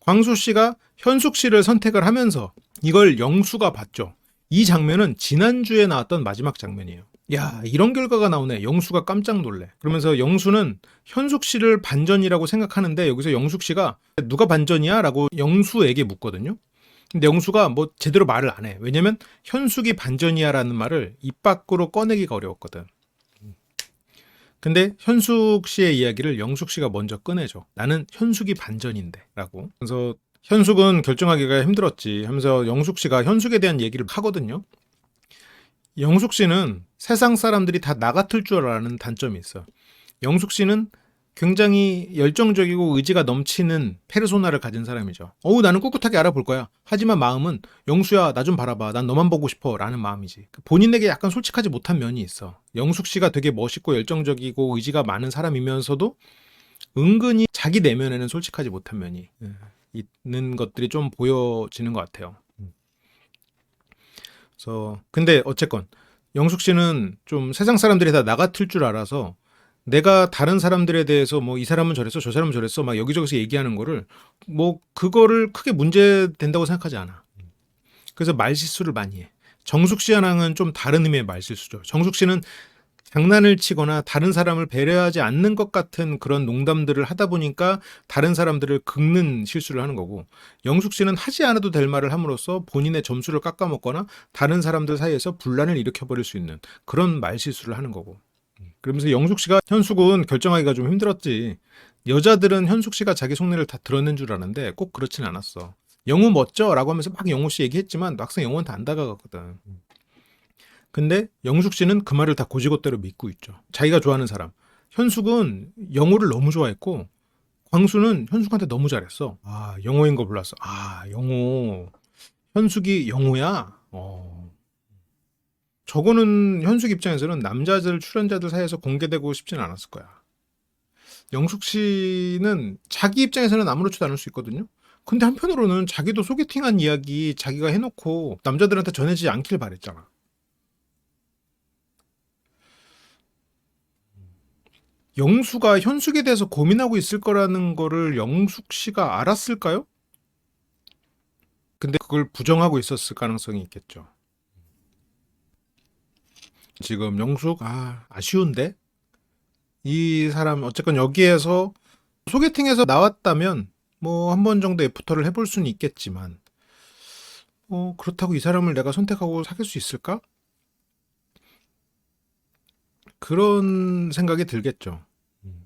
광수 씨가 현숙 씨를 선택을 하면서 이걸 영수가 봤죠. 이 장면은 지난주에 나왔던 마지막 장면이에요. 야, 이런 결과가 나오네. 영수가 깜짝 놀래. 그러면서 영수는 현숙 씨를 반전이라고 생각하는데 여기서 영숙 씨가 누가 반전이야? 라고 영수에게 묻거든요. 근데 영수가 뭐 제대로 말을 안 해. 왜냐면 현숙이 반전이야 라는 말을 입 밖으로 꺼내기가 어려웠거든. 근데 현숙 씨의 이야기를 영숙 씨가 먼저 꺼내죠. 나는 현숙이 반전인데 라고. 그래서 현숙은 결정하기가 힘들었지 하면서 영숙 씨가 현숙에 대한 얘기를 하거든요. 영숙 씨는 세상 사람들이 다 나 같을 줄 아는 단점이 있어. 영숙 씨는 굉장히 열정적이고 의지가 넘치는 페르소나를 가진 사람이죠. 나는 꿋꿋하게 알아볼 거야. 하지만 마음은 영수야, 나 좀 바라봐. 난 너만 보고 싶어. 라는 마음이지. 본인에게 약간 솔직하지 못한 면이 있어. 영숙 씨가 되게 멋있고 열정적이고 의지가 많은 사람이면서도 은근히 자기 내면에는 솔직하지 못한 면이 있는 것들이 좀 보여지는 것 같아요. 그래서 근데 어쨌건 영숙 씨는 좀 세상 사람들이 다 나 같을 줄 알아서 내가 다른 사람들에 대해서 뭐 이 사람은 저랬어 저 사람은 저랬어 막 여기저기서 얘기하는 거를 뭐 그거를 크게 문제된다고 생각하지 않아. 그래서 말실수를 많이 해. 정숙 씨랑은 좀 다른 의미의 말실수죠. 정숙 씨는 장난을 치거나 다른 사람을 배려하지 않는 것 같은 그런 농담들을 하다 보니까 다른 사람들을 긁는 실수를 하는 거고, 영숙 씨는 하지 않아도 될 말을 함으로써 본인의 점수를 깎아먹거나 다른 사람들 사이에서 분란을 일으켜버릴 수 있는 그런 말실수를 하는 거고. 그러면서 영숙 씨가 현숙은 결정하기가 좀 힘들었지. 여자들은 현숙 씨가 자기 속내를 다 드러낸 줄 아는데 꼭 그렇진 않았어. 영우 멋져 라고 하면서 막 영우 씨 얘기했지만 막상 영우한테 안 다가갔거든. 근데 영숙 씨는 그 말을 다 고지고대로 믿고 있죠. 자기가 좋아하는 사람. 현숙은 영호를 너무 좋아했고 광수는 현숙한테 너무 잘했어. 아, 영호인 거 몰랐어. 아, 영호. 현숙이 영호야? 저거는 현숙 입장에서는 남자들 출연자들 사이에서 공개되고 싶지는 않았을 거야. 영숙 씨는 자기 입장에서는 아무렇지도 않을 수 있거든요. 근데 한편으로는 자기도 소개팅한 이야기 자기가 해놓고 남자들한테 전해지지 않길 바랬잖아. 영수가 현숙에 대해서 고민하고 있을 거라는 거를 영숙 씨가 알았을까요? 근데 그걸 부정하고 있었을 가능성이 있겠죠. 지금 영숙, 아쉬운데? 이 사람, 어쨌건 여기에서 소개팅에서 나왔다면, 뭐, 한 번 정도 애프터를 해볼 수는 있겠지만, 그렇다고 이 사람을 내가 선택하고 사귈 수 있을까? 그런 생각이 들겠죠. 근데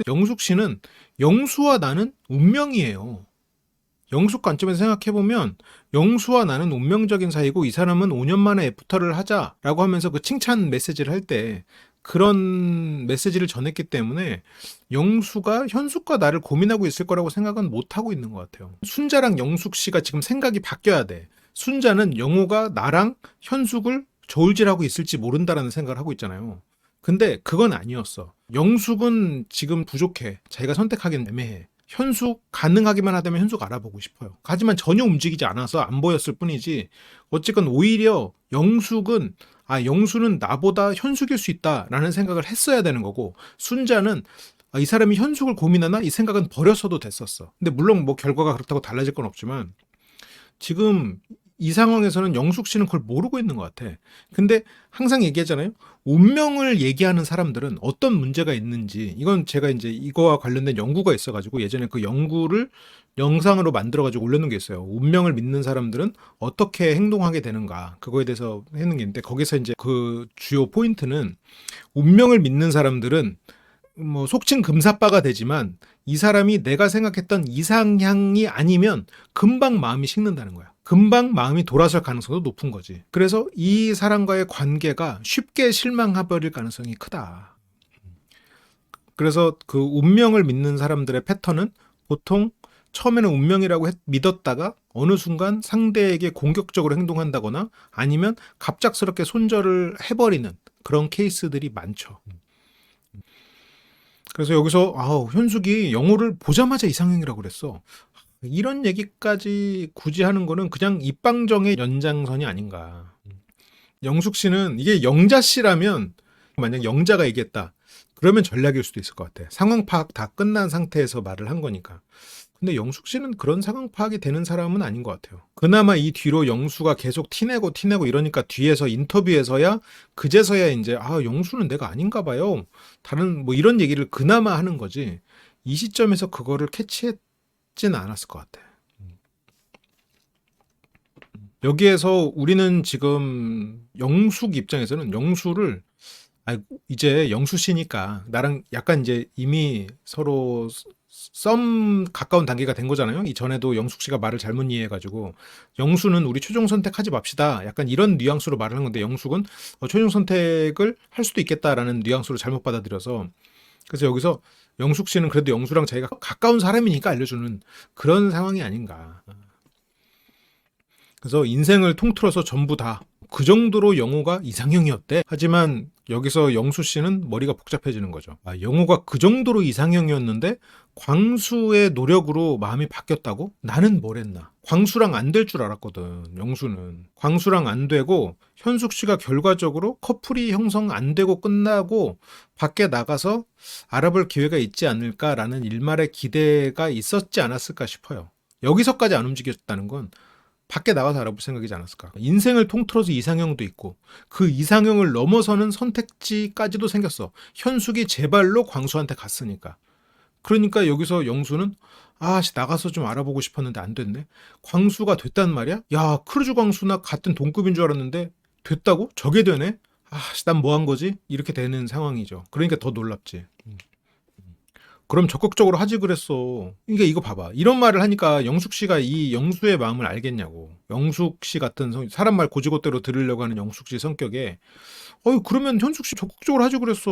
영숙 씨는 영수와 나는 운명이에요. 영숙 관점에서 생각해보면 영수와 나는 운명적인 사이고 이 사람은 5년 만에 애프터를 하자라고 하면서 그 칭찬 메시지를 할 때 그런 메시지를 전했기 때문에 영수가 현숙과 나를 고민하고 있을 거라고 생각은 못하고 있는 것 같아요. 순자랑 영숙 씨가 지금 생각이 바뀌어야 돼. 순자는 영호가 나랑 현숙을 저울질하고 있을지 모른다라는 생각을 하고 있잖아요. 근데 그건 아니었어. 영숙은 지금 부족해. 자기가 선택하기는 애매해. 현숙 가능하기만 하다면 현숙 알아보고 싶어요. 하지만 전혀 움직이지 않아서 안 보였을 뿐이지 어쨌건 오히려 영수는 나보다 현숙일 수 있다라는 생각을 했어야 되는 거고 순자는 이 사람이 현숙을 고민하나 이 생각은 버렸어도 됐었어. 근데 물론 뭐 결과가 그렇다고 달라질 건 없지만 지금 이 상황에서는 영숙 씨는 그걸 모르고 있는 것 같아. 근데 항상 얘기하잖아요. 운명을 얘기하는 사람들은 어떤 문제가 있는지, 이건 제가 이제 이거와 관련된 연구가 있어가지고 예전에 그 연구를 영상으로 만들어가지고 올려놓은 게 있어요. 운명을 믿는 사람들은 어떻게 행동하게 되는가. 그거에 대해서 해놓은 게 있는데 거기서 이제 그 주요 포인트는 운명을 믿는 사람들은 뭐 속칭 금사빠가 되지만 이 사람이 내가 생각했던 이상향이 아니면 금방 마음이 식는다는 거야. 금방 마음이 돌아설 가능성도 높은 거지. 그래서 이 사람과의 관계가 쉽게 실망해버릴 가능성이 크다. 그래서 그 운명을 믿는 사람들의 패턴은 보통 처음에는 운명이라고 믿었다가 어느 순간 상대에게 공격적으로 행동한다거나 아니면 갑작스럽게 손절을 해버리는 그런 케이스들이 많죠. 그래서 여기서 현숙이 영호를 보자마자 이상형이라고 그랬어. 이런 얘기까지 굳이 하는 거는 그냥 입방정의 연장선이 아닌가. 영숙 씨는 이게 영자 씨라면 만약 영자가 얘기했다. 그러면 전략일 수도 있을 것 같아. 상황 파악 다 끝난 상태에서 말을 한 거니까. 근데 영숙 씨는 그런 상황 파악이 되는 사람은 아닌 것 같아요. 그나마 이 뒤로 영수가 계속 티내고 이러니까 뒤에서 인터뷰에서야 그제서야 이제 영수는 내가 아닌가 봐요. 다른 뭐 이런 얘기를 그나마 하는 거지. 이 시점에서 그거를 캐치했진 않았을 것 같아. 여기에서 우리는 지금 영숙 입장에서는 영수를 이제 영수 씨니까 나랑 약간 이제 이미 서로 썸 가까운 단계가 된 거잖아요. 이전에도 영숙 씨가 말을 잘못 이해해가지고 영수는 우리 최종 선택하지 맙시다. 약간 이런 뉘앙스로 말을 한 건데 영숙은 최종 선택을 할 수도 있겠다라는 뉘앙스로 잘못 받아들여서 그래서 여기서 영숙 씨는 그래도 영수랑 자기가 가까운 사람이니까 알려주는 그런 상황이 아닌가. 그래서 인생을 통틀어서 전부 다 그 정도로 영호가 이상형이었대. 하지만 여기서 영수 씨는 머리가 복잡해지는 거죠. 영호가 그 정도로 이상형이었는데 광수의 노력으로 마음이 바뀌었다고? 나는 뭘 했나? 광수랑 안 될 줄 알았거든. 영수는. 광수랑 안 되고 현숙 씨가 결과적으로 커플이 형성 안 되고 끝나고 밖에 나가서 알아볼 기회가 있지 않을까라는 일말의 기대가 있었지 않았을까 싶어요. 여기서까지 안 움직였다는 건 밖에 나가서 알아볼 생각이지 않았을까. 인생을 통틀어서 이상형도 있고 그 이상형을 넘어서는 선택지까지도 생겼어. 현숙이 제 발로 광수한테 갔으니까. 그러니까 여기서 영수는 나가서 좀 알아보고 싶었는데 안 됐네. 광수가 됐단 말이야? 야, 크루즈 광수나 같은 동급인 줄 알았는데 됐다고? 저게 되네? 난 뭐 한 거지? 이렇게 되는 상황이죠. 그러니까 더 놀랍지. 그럼 적극적으로 하지 그랬어. 그러니까 이거 봐봐. 이런 말을 하니까 영숙 씨가 이 영수의 마음을 알겠냐고. 영숙 씨 같은 사람 말 고지고대로 들으려고 하는 영숙 씨 성격에 그러면 현숙 씨 적극적으로 하지 그랬어.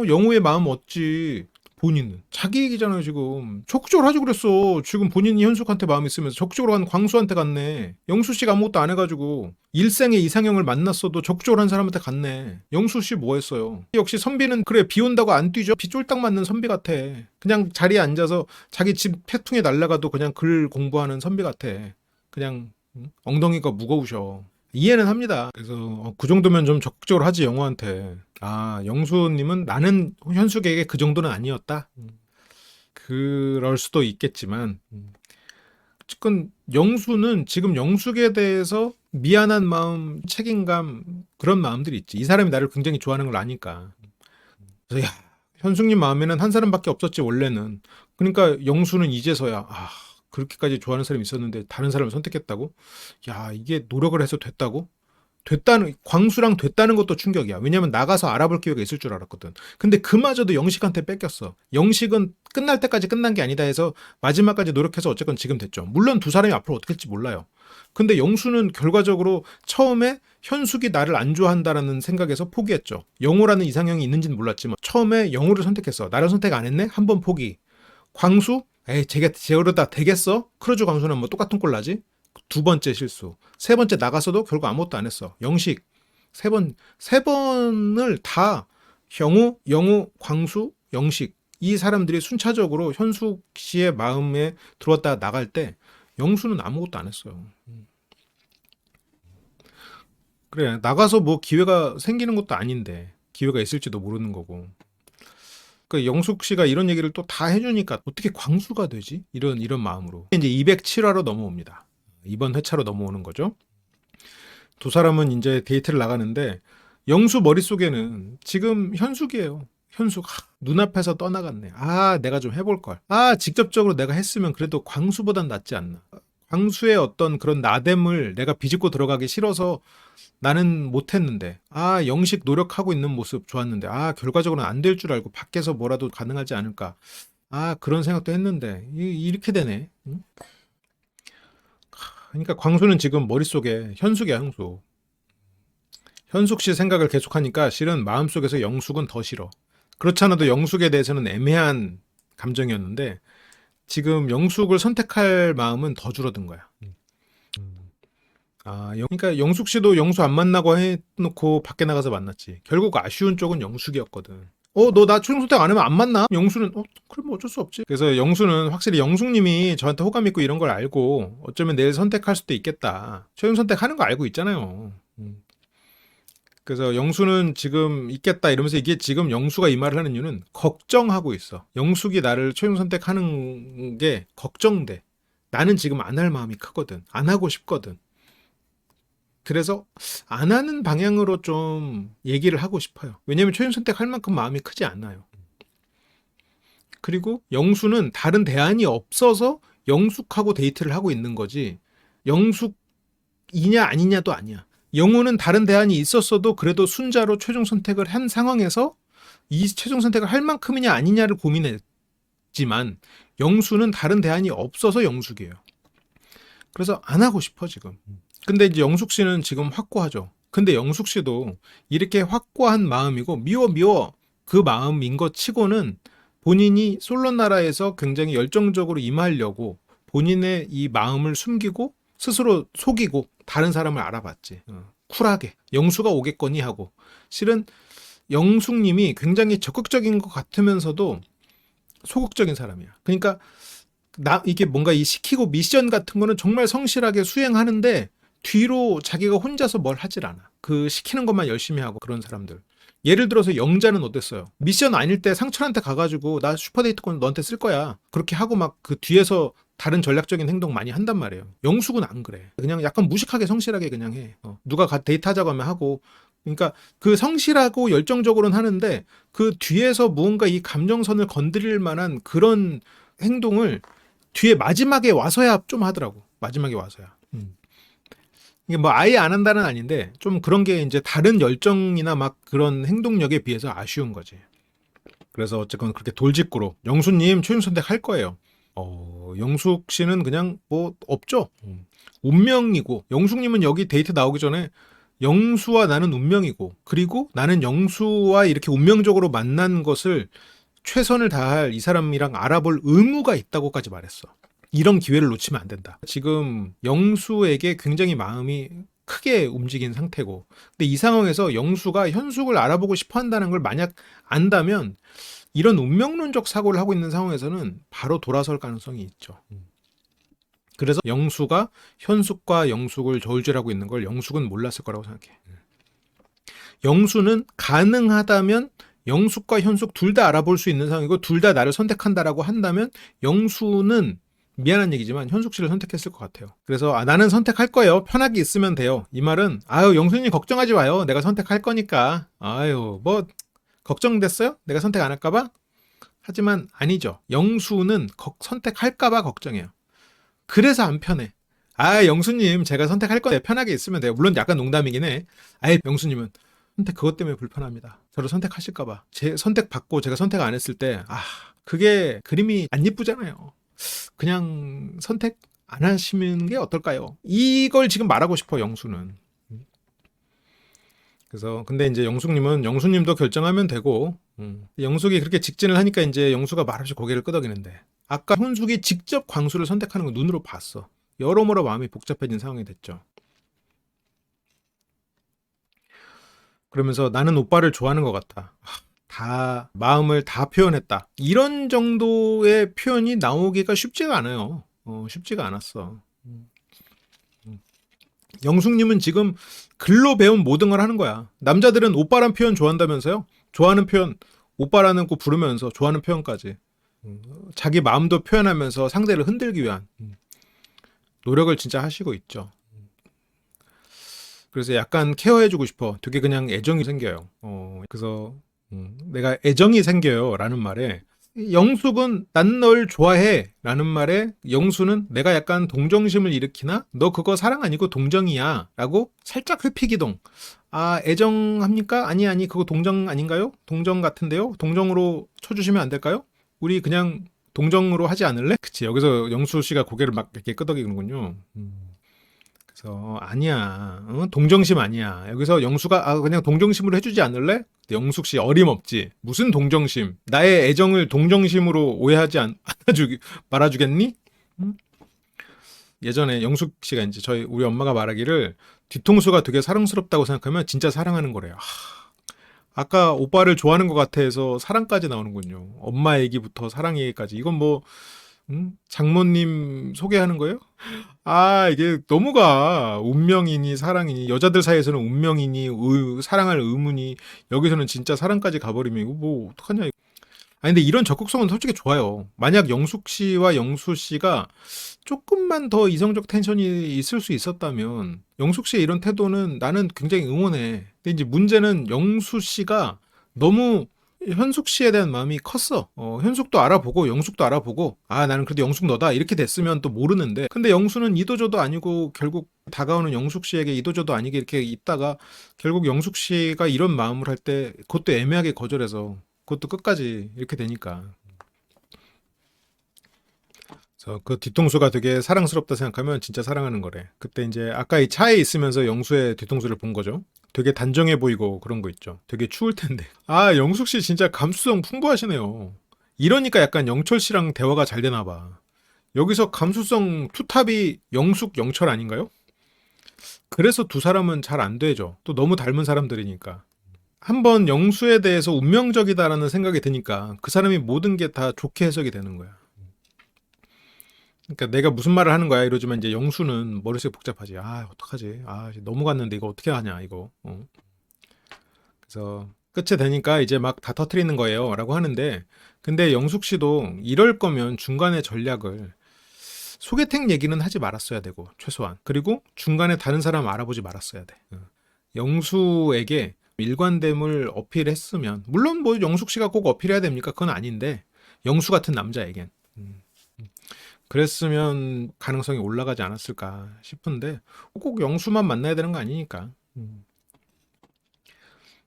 영호의 마음 얻지. 본인은 자기 얘기잖아요. 지금 적극적으로 하지 그랬어. 지금 본인이 현숙한테 마음 있으면서 적극적으로 한 광수한테 갔네. 영수 씨가 아무것도 안 해가지고 일생의 이상형을 만났어도 적극적으로 한 사람한테 갔네. 영수 씨 뭐 했어요? 역시 선비는 그래, 비 온다고 안 뛰죠. 비 쫄딱 맞는 선비 같아. 그냥 자리에 앉아서 자기 집 태풍에 날아가도 그냥 글 공부하는 선비 같아. 그냥 엉덩이가 무거우셔. 이해는 합니다. 그래서 그 정도면 좀 적극적으로 하지 영호한테. 영수님은 나는 현숙에게 그 정도는 아니었다. 그럴 수도 있겠지만 어쨌건 영수는 지금 영숙에 대해서 미안한 마음, 책임감 그런 마음들이 있지. 이 사람이 나를 굉장히 좋아하는 걸 아니까. 그래서 현숙님 마음에는 한 사람밖에 없었지 원래는. 그러니까 영수는 이제서야 그렇게까지 좋아하는 사람이 있었는데 다른 사람을 선택했다고? 이게 노력을 해서 됐다고? 광수랑 됐다는 것도 충격이야. 왜냐면 나가서 알아볼 기회가 있을 줄 알았거든. 근데 그마저도 영식한테 뺏겼어. 영식은 끝날 때까지 끝난 게 아니다 해서 마지막까지 노력해서 어쨌건 지금 됐죠. 물론 두 사람이 앞으로 어떻게 될지 몰라요. 근데 영수는 결과적으로 처음에 현숙이 나를 안 좋아한다라는 생각에서 포기했죠. 영호라는 이상형이 있는지는 몰랐지만 처음에 영호를 선택했어. 나를 선택 안 했네? 한 번 포기. 광수? 제어로다 되겠어? 크루즈 광수는 뭐 똑같은 꼴 나지? 두 번째 실수. 세 번째 나가서도 결국 아무것도 안 했어. 영식. 세 번을 다 영우, 광수, 영식. 이 사람들이 순차적으로 현숙 씨의 마음에 들어왔다가 나갈 때 영수는 아무것도 안 했어요. 그래, 나가서 뭐 기회가 생기는 것도 아닌데 기회가 있을지도 모르는 거고. 그 영숙 씨가 이런 얘기를 또 다 해주니까 어떻게 광수가 되지? 이런 마음으로 이제 207화로 넘어옵니다. 이번 회차로 넘어오는 거죠. 두 사람은 이제 데이트를 나가는데 영수 머릿속에는 지금 현숙이에요. 현숙 눈앞에서 떠나갔네. 내가 좀 해볼 걸. 직접적으로 내가 했으면 그래도 광수보단 낫지 않나. 광수의 어떤 그런 나댐을 내가 비집고 들어가기 싫어서 나는 못했는데 영식 노력하고 있는 모습 좋았는데 결과적으로는 안 될 줄 알고 밖에서 뭐라도 가능하지 않을까. 그런 생각도 했는데 이렇게 되네. 응? 그러니까 광수는 지금 머릿속에 현숙이야. 현숙 씨 생각을 계속하니까 실은 마음속에서 영숙은 더 싫어. 그렇지 않아도 영숙에 대해서는 애매한 감정이었는데 지금 영숙을 선택할 마음은 더 줄어든 거야. 그러니까 영숙 씨도 영수 안 만나고 해놓고 밖에 나가서 만났지. 결국 아쉬운 쪽은 영숙이었거든. 너 나 최종 선택 안 하면 안 만나? 영수는 그럼 어쩔 수 없지. 그래서 영수는 확실히 영숙님이 저한테 호감 있고 이런 걸 알고 어쩌면 내일 선택할 수도 있겠다. 최종 선택하는 거 알고 있잖아요. 그래서 영수는 지금 있겠다 이러면서 이게 지금 영수가 이 말을 하는 이유는 걱정하고 있어. 영숙이 나를 최종 선택하는 게 걱정돼. 나는 지금 안 할 마음이 크거든. 안 하고 싶거든. 그래서 안 하는 방향으로 좀 얘기를 하고 싶어요. 왜냐면 최종 선택할 만큼 마음이 크지 않아요. 그리고 영수는 다른 대안이 없어서 영숙하고 데이트를 하고 있는 거지. 영숙이냐 아니냐도 아니야. 영우는 다른 대안이 있었어도 그래도 순자로 최종 선택을 한 상황에서 이 최종 선택을 할 만큼이냐 아니냐를 고민했지만 영수는 다른 대안이 없어서 영숙이에요. 그래서 안 하고 싶어 지금. 근데 이제 영숙 씨는 지금 확고하죠. 근데 영숙 씨도 이렇게 확고한 마음이고 미워 그 마음인 것 치고는 본인이 솔로나라에서 굉장히 열정적으로 임하려고 본인의 이 마음을 숨기고 스스로 속이고 다른 사람을 알아봤지. 쿨하게 영수가 오겠거니 하고. 실은 영숙님이 굉장히 적극적인 것 같으면서도 소극적인 사람이야. 그러니까 이게 뭔가 이 시키고 미션 같은 거는 정말 성실하게 수행하는데 뒤로 자기가 혼자서 뭘 하질 않아. 그 시키는 것만 열심히 하고 그런 사람들. 예를 들어서 영자는 어땠어요? 미션 아닐 때 상철한테 가가지고 나 슈퍼데이트권 너한테 쓸 거야. 그렇게 하고 막 그 뒤에서 다른 전략적인 행동 많이 한단 말이에요. 영숙은 안 그래. 그냥 약간 무식하게 성실하게 그냥 해. 누가 데이트하자고 하면 하고. 그러니까 그 성실하고 열정적으로는 하는데 그 뒤에서 무언가 이 감정선을 건드릴 만한 그런 행동을 뒤에 마지막에 와서야 좀 하더라고. 마지막에 와서야. 이게 뭐 아예 안 한다는 아닌데 좀 그런 게 이제 다른 열정이나 막 그런 행동력에 비해서 아쉬운 거지. 그래서 어쨌건 그렇게 돌직구로 영수님 최종 선택할 거예요. 영숙 씨는 그냥 뭐 없죠. 운명이고 영숙님은 여기 데이트 나오기 전에 영수와 나는 운명이고 그리고 나는 영수와 이렇게 운명적으로 만난 것을 최선을 다할 이 사람이랑 알아볼 의무가 있다고까지 말했어. 이런 기회를 놓치면 안 된다. 지금 영수에게 굉장히 마음이 크게 움직인 상태고 근데 이 상황에서 영수가 현숙을 알아보고 싶어 한다는 걸 만약 안다면 이런 운명론적 사고를 하고 있는 상황에서는 바로 돌아설 가능성이 있죠. 그래서 영수가 현숙과 영숙을 저울질하고 있는 걸 영숙은 몰랐을 거라고 생각해. 영수는 가능하다면 영숙과 현숙 둘 다 알아볼 수 있는 상황이고 둘 다 나를 선택한다라고 한다면 영수는 미안한 얘기지만 현숙 씨를 선택했을 것 같아요. 그래서 나는 선택할 거예요. 편하게 있으면 돼요. 이 말은 영수님 걱정하지 마요. 내가 선택할 거니까. 뭐 걱정됐어요? 내가 선택 안 할까 봐? 하지만 아니죠. 영수는 선택할까 봐 걱정해요. 그래서 안 편해. 영수님 제가 선택할 건데 편하게 있으면 돼요. 물론 약간 농담이긴 해. 영수님은 선택 그것 때문에 불편합니다. 저를 선택하실까 봐. 제 선택 받고 제가 선택 안 했을 때 그게 그림이 안 예쁘잖아요. 그냥 선택 안 하시는 게 어떨까요? 이걸 지금 말하고 싶어 영수는. 그래서 근데 이제 영수님도 결정하면 되고 영숙이 그렇게 직진을 하니까 이제 영수가 말없이 고개를 끄덕이는데 아까 현숙이 직접 광수를 선택하는 걸 눈으로 봤어. 여러모로 마음이 복잡해진 상황이 됐죠. 그러면서 나는 오빠를 좋아하는 것 같아. 다 마음을 다 표현했다. 이런 정도의 표현이 나오기가 쉽지가 않아요. 쉽지가 않았어. 영숙님은 지금 글로 배운 모든 걸 하는 거야. 남자들은 오빠란 표현 좋아한다면서요? 좋아하는 표현 오빠라는 거 부르면서 좋아하는 표현까지 자기 마음도 표현하면서 상대를 흔들기 위한 노력을 진짜 하시고 있죠. 그래서 약간 케어해주고 싶어. 되게 그냥 애정이 생겨요. 그래서 내가 애정이 생겨요 라는 말에 영숙은 난 널 좋아해 라는 말에 영수는 내가 약간 동정심을 일으키나? 너 그거 사랑 아니고 동정이야 라고 살짝 회피기동. 애정합니까? 아니 그거 동정 아닌가요? 동정 같은데요? 동정으로 쳐주시면 안 될까요? 우리 그냥 동정으로 하지 않을래? 그치, 여기서 영수 씨가 고개를 막 이렇게 끄덕이는군요. 그래서 아니야, 동정심 아니야. 여기서 영수가 그냥 동정심으로 해주지 않을래? 영숙 씨 어림없지. 무슨 동정심? 나의 애정을 동정심으로 오해하지 말아주겠니? 예전에 영숙 씨가 이제 우리 엄마가 말하기를 뒤통수가 되게 사랑스럽다고 생각하면 진짜 사랑하는 거래요. 아까 오빠를 좋아하는 것 같아 해서 사랑까지 나오는군요. 엄마 얘기부터 사랑 얘기까지. 이건 뭐 장모님 소개하는 거예요? 이게 너무가 운명이니 사랑이니 여자들 사이에서는 운명이니 사랑할 의문이 여기서는 진짜 사랑까지 가버리면 이거 뭐 어떡하냐. 근데 이런 적극성은 솔직히 좋아요. 만약 영숙 씨와 영수 씨가 조금만 더 이성적 텐션이 있을 수 있었다면 영숙 씨의 이런 태도는 나는 굉장히 응원해. 근데 이제 문제는 영수 씨가 너무 현숙 씨에 대한 마음이 컸어. 현숙도 알아보고 영숙도 알아보고 나는 그래도 영숙 너다 이렇게 됐으면 또 모르는데 근데 영수는 이도저도 아니고 결국 다가오는 영숙 씨에게 이도저도 아니게 이렇게 있다가 결국 영숙 씨가 이런 마음을 할 때 그것도 애매하게 거절해서 그것도 끝까지 이렇게 되니까 그래서 그 뒤통수가 되게 사랑스럽다 생각하면 진짜 사랑하는 거래. 그때 이제 아까 이 차에 있으면서 영수의 뒤통수를 본 거죠. 되게 단정해 보이고 그런 거 있죠. 되게 추울 텐데. 영숙 씨 진짜 감수성 풍부하시네요. 이러니까 약간 영철 씨랑 대화가 잘 되나 봐. 여기서 감수성 투탑이 영숙, 영철 아닌가요? 그래서 두 사람은 잘 안 되죠. 또 너무 닮은 사람들이니까. 한번 영수에 대해서 운명적이다라는 생각이 드니까 그 사람이 모든 게 다 좋게 해석이 되는 거야. 그러니까 내가 무슨 말을 하는 거야 이러지만 이제 영수는 머릿속이 복잡하지. 어떡하지? 너무 갔는데 이거 어떻게 하냐 이거. 그래서 끝에 되니까 이제 막 다 터트리는 거예요 라고 하는데 근데 영숙 씨도 이럴 거면 중간에 전략을 소개팅 얘기는 하지 말았어야 되고 최소한 그리고 중간에 다른 사람 알아보지 말았어야 돼. 영수에게 일관됨을 어필했으면 물론 뭐 영숙 씨가 꼭 어필해야 됩니까? 그건 아닌데 영수 같은 남자에겐 그랬으면 가능성이 올라가지 않았을까 싶은데 꼭 영수만 만나야 되는 거 아니니까.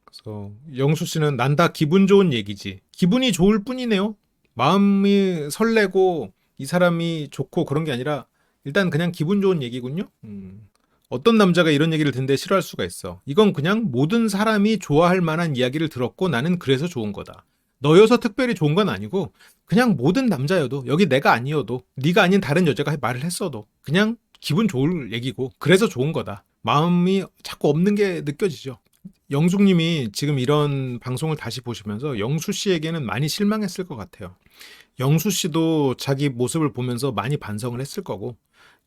그래서 영수 씨는 난 다 기분 좋은 얘기지. 기분이 좋을 뿐이네요. 마음이 설레고 이 사람이 좋고 그런 게 아니라 일단 그냥 기분 좋은 얘기군요. 어떤 남자가 이런 얘기를 듣는데 싫어할 수가 있어. 이건 그냥 모든 사람이 좋아할 만한 이야기를 들었고 나는 그래서 좋은 거다. 너여서 특별히 좋은 건 아니고 그냥 모든 남자여도 여기 내가 아니어도 네가 아닌 다른 여자가 말을 했어도 그냥 기분 좋을 얘기고 그래서 좋은 거다. 마음이 자꾸 없는 게 느껴지죠. 영숙님이 지금 이런 방송을 다시 보시면서 영수 씨에게는 많이 실망했을 것 같아요. 영수 씨도 자기 모습을 보면서 많이 반성을 했을 거고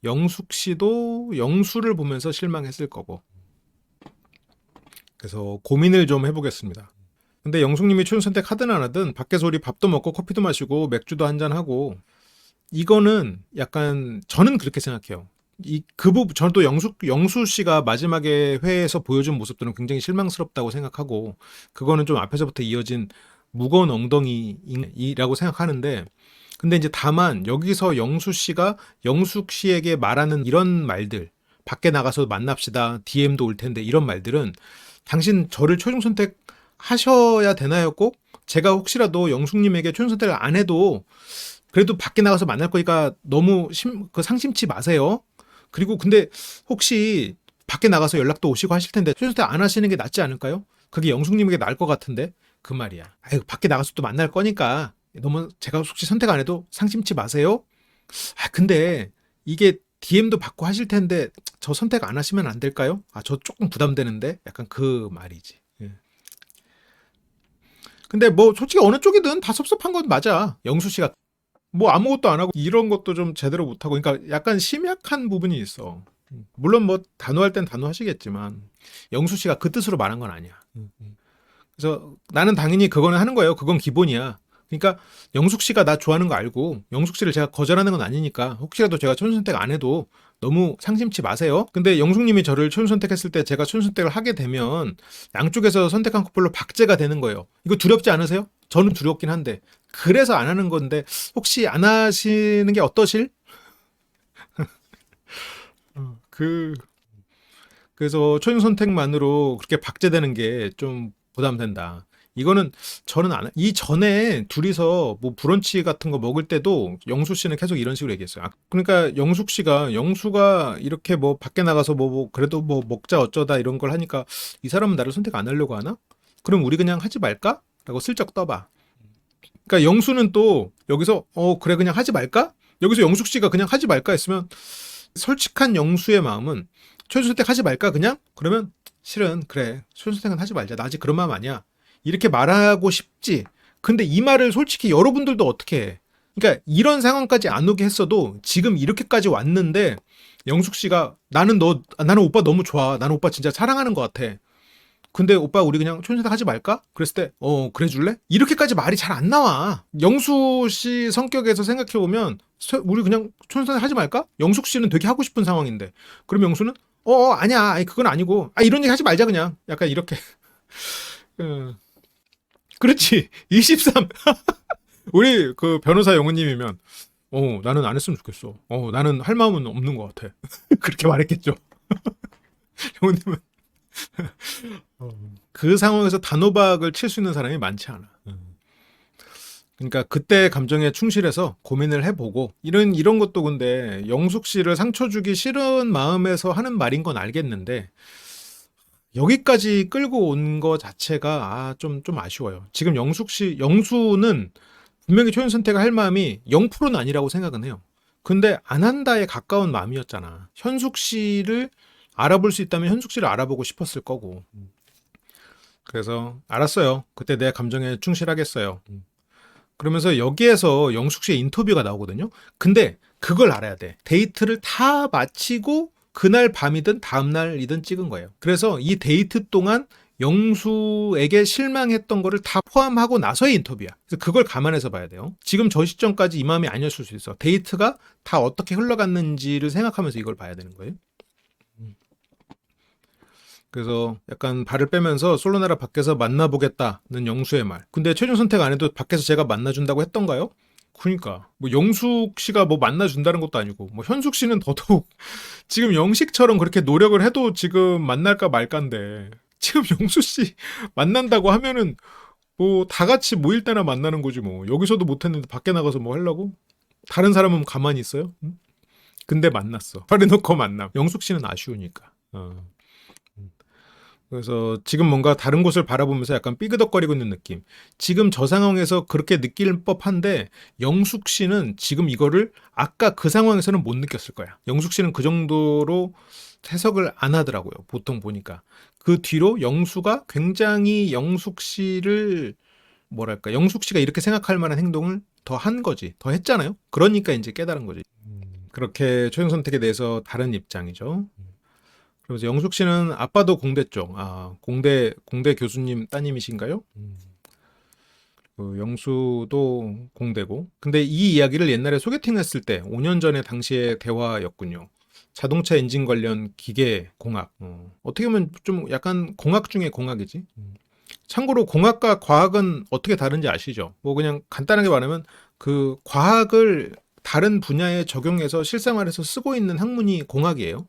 영숙 씨도 영수를 보면서 실망했을 거고 그래서 고민을 좀 해보겠습니다. 근데 영숙님이 최종 선택 하든 안 하든 밖에서 우리 밥도 먹고 커피도 마시고 맥주도 한잔하고 이거는 약간 저는 그렇게 생각해요. 저는 또 영수 씨가 마지막에 회에서 보여준 모습들은 굉장히 실망스럽다고 생각하고 그거는 좀 앞에서부터 이어진 무거운 엉덩이라고 생각하는데 근데 이제 다만 여기서 영수 씨가 영숙 씨에게 말하는 이런 말들 밖에 나가서 만납시다 DM도 올 텐데 이런 말들은 당신 저를 최종 선택하셔야 되나요 꼭? 제가 혹시라도 영숙님에게 최종 선택을 안 해도 그래도 밖에 나가서 만날 거니까 너무 상심치 마세요. 그리고 근데 혹시 밖에 나가서 연락도 오시고 하실 텐데 최종 선택 안 하시는 게 낫지 않을까요? 그게 영숙님에게 나을 것 같은데 그 말이야. 밖에 나가서 또 만날 거니까 너무 제가 혹시 선택 안 해도 상심치 마세요. 근데 이게 DM도 받고 하실 텐데 저 선택 안 하시면 안 될까요? 저 조금 부담되는데 약간 그 말이지. 예. 근데 뭐 솔직히 어느 쪽이든 다 섭섭한 건 맞아. 영수 씨가 뭐 아무것도 안 하고 이런 것도 좀 제대로 못 하고 그러니까 약간 심약한 부분이 있어. 물론 뭐 단호할 땐 단호하시겠지만 영수 씨가 그 뜻으로 말한 건 아니야. 그래서 나는 당연히 그거는 하는 거예요. 그건 기본이야. 그러니까 영숙 씨가 나 좋아하는 거 알고 영숙 씨를 제가 거절하는 건 아니니까 혹시라도 제가 최종 선택 안 해도 너무 상심치 마세요. 근데 영숙님이 저를 최종 선택했을 때 제가 최종 선택을 하게 되면 양쪽에서 선택한 커플로 박제가 되는 거예요. 이거 두렵지 않으세요? 저는 두렵긴 한데 그래서 안 하는 건데 혹시 안 하시는 게 어떠실? 그래서 최종 선택만으로 그렇게 박제되는 게 좀 부담된다. 이거는 저는 이전에 둘이서 뭐 브런치 같은 거 먹을 때도 영수 씨는 계속 이런 식으로 얘기했어요. 그러니까 영수가 이렇게 뭐 밖에 나가서 뭐 그래도 뭐 먹자 어쩌다 이런 걸 하니까 이 사람은 나를 선택 안 하려고 하나? 그럼 우리 그냥 하지 말까? 라고 슬쩍 떠봐. 그러니까 영수는 또 여기서 그래 그냥 하지 말까? 여기서 영숙 씨가 그냥 하지 말까 했으면 솔직한 영수의 마음은 최종 선택하지 말까 그냥? 그러면 실은 그래 최종 선택은 하지 말자. 나 아직 그런 마음 아니야. 이렇게 말하고 싶지. 근데 이 말을 솔직히 여러분들도 어떻게 해? 그러니까 이런 상황까지 안 오게 했어도 지금 이렇게까지 왔는데 영숙 씨가 나는 오빠 너무 좋아. 나는 오빠 진짜 사랑하는 것 같아. 근데 오빠 우리 그냥 초연선택 하지 말까? 그랬을 때 그래 줄래? 이렇게까지 말이 잘 안 나와. 영수 씨 성격에서 생각해보면 우리 그냥 초연선택 하지 말까? 영숙 씨는 되게 하고 싶은 상황인데 그럼 영수는 아니야. 아니, 그건 아니고 이런 얘기 하지 말자 그냥. 약간 이렇게. 어, 그렇지. 23. 우리 그 변호사 영우님이면 나는 안 했으면 좋겠어. 나는 할 마음은 없는 것 같아. 그렇게 말했겠죠. 영우님은 그 상황에서 단호박을 칠 수 있는 사람이 많지 않아. 그러니까 그때 감정에 충실해서 고민을 해보고 이런 것도 근데 영숙 씨를 상처 주기 싫은 마음에서 하는 말인 건 알겠는데 여기까지 끌고 온 거 자체가 좀 아쉬워요. 지금 영수는 분명히 초연 선택을 할 마음이 0%는 아니라고 생각은 해요. 근데 안 한다에 가까운 마음이었잖아. 현숙 씨를 알아볼 수 있다면 현숙 씨를 알아보고 싶었을 거고. 그래서 알았어요. 그때 내 감정에 충실하겠어요. 그러면서 여기에서 영숙 씨의 인터뷰가 나오거든요. 근데 그걸 알아야 돼. 데이트를 다 마치고 그날 밤이든 다음날이든 찍은 거예요. 그래서 이 데이트 동안 영수에게 실망했던 거를 다 포함하고 나서의 인터뷰야. 그래서 그걸 감안해서 봐야 돼요. 지금 저 시점까지 이 마음이 아니었을 수 있어. 데이트가 다 어떻게 흘러갔는지를 생각하면서 이걸 봐야 되는 거예요. 그래서 약간 발을 빼면서 솔로나라 밖에서 만나보겠다는 영수의 말. 근데 최종 선택 안 해도 밖에서 제가 만나준다고 했던가요? 그러니까 뭐 영숙 씨가 뭐 만나준다는 것도 아니고 뭐 현숙 씨는 더더욱 지금 영식처럼 그렇게 노력을 해도 지금 만날까 말까인데 지금 영수 씨 만난다고 하면은 뭐 다 같이 모일 때나 만나는 거지 뭐. 여기서도 못했는데 밖에 나가서 뭐 하려고? 다른 사람은 가만히 있어요? 응? 근데 만났어. 말해놓고 만남. 영숙 씨는 아쉬우니까. 그래서 지금 뭔가 다른 곳을 바라보면서 약간 삐그덕거리고 있는 느낌. 지금 저 상황에서 그렇게 느낄 법한데 영숙 씨는 지금 이거를 아까 그 상황에서는 못 느꼈을 거야. 영숙 씨는 그 정도로 해석을 안 하더라고요. 보통 보니까. 그 뒤로 영수가 굉장히 영숙 씨를 뭐랄까 영숙 씨가 이렇게 생각할 만한 행동을 더 한 거지. 더 했잖아요. 그러니까 이제 깨달은 거지. 그렇게 초영 선택에 대해서 다른 입장이죠. 그래서 영숙 씨는 아빠도 공대 쪽, 공대 교수님 따님이신가요? 그 영수도 공대고. 근데 이 이야기를 옛날에 소개팅 했을 때, 5년 전에 당시의 대화였군요. 자동차 엔진 관련 기계 공학. 어떻게 보면 좀 약간 공학 중에 공학이지. 참고로 공학과 과학은 어떻게 다른지 아시죠? 뭐 그냥 간단하게 말하면 그 과학을 다른 분야에 적용해서 실생활에서 쓰고 있는 학문이 공학이에요.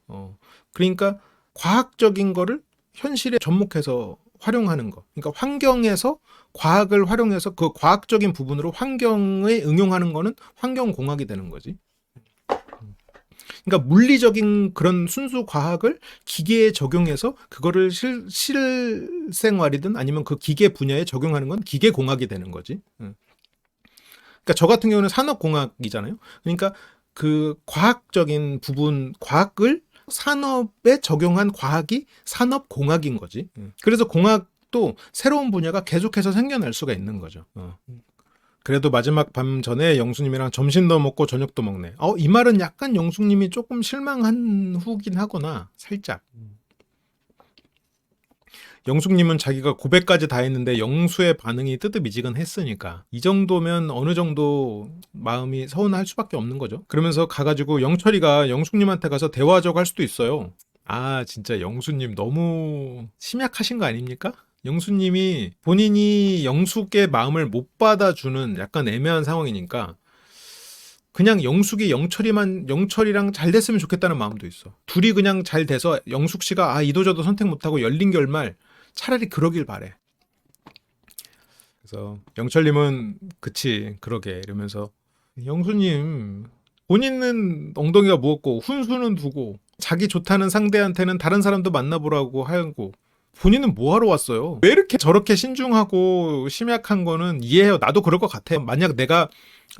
그러니까 과학적인 거를 현실에 접목해서 활용하는 거. 그러니까 환경에서 과학을 활용해서 그 과학적인 부분으로 환경에 응용하는 거는 환경공학이 되는 거지. 그러니까 물리적인 그런 순수 과학을 기계에 적용해서 그거를 실생활이든 아니면 그 기계 분야에 적용하는 건 기계공학이 되는 거지. 그러니까 저 같은 경우는 산업공학이잖아요. 그러니까 그 과학적인 부분, 과학을 산업에 적용한 과학이 산업공학인 거지. 그래서 공학도 새로운 분야가 계속해서 생겨날 수가 있는 거죠. 그래도 마지막 밤 전에 영수님이랑 점심도 먹고 저녁도 먹네. 이 말은 약간 영수님이 조금 실망한 후긴 하거나 살짝. 영숙님은 자기가 고백까지 다 했는데 영수의 반응이 뜨뜻미지근했으니까 이 정도면 어느 정도 마음이 서운할 수밖에 없는 거죠. 그러면서 가가지고 영철이가 영숙님한테 가서 대화하자고 할 수도 있어요. 진짜 영수님 너무 심약하신 거 아닙니까? 영수님이 본인이 영숙의 마음을 못 받아주는 약간 애매한 상황이니까 그냥 영숙이 영철이랑 잘 됐으면 좋겠다는 마음도 있어. 둘이 그냥 잘 돼서 영숙 씨가 이도저도 선택 못하고 열린 결말 차라리 그러길 바래. 그래서 영철님은 그치 그러게 이러면서 영수님 본인은 엉덩이가 무겁고 훈수는 두고 자기 좋다는 상대한테는 다른 사람도 만나보라고 하고 본인은 뭐하러 왔어요? 왜 이렇게 저렇게 신중하고 심약한 거는 이해해요. 나도 그럴 것 같아. 만약 내가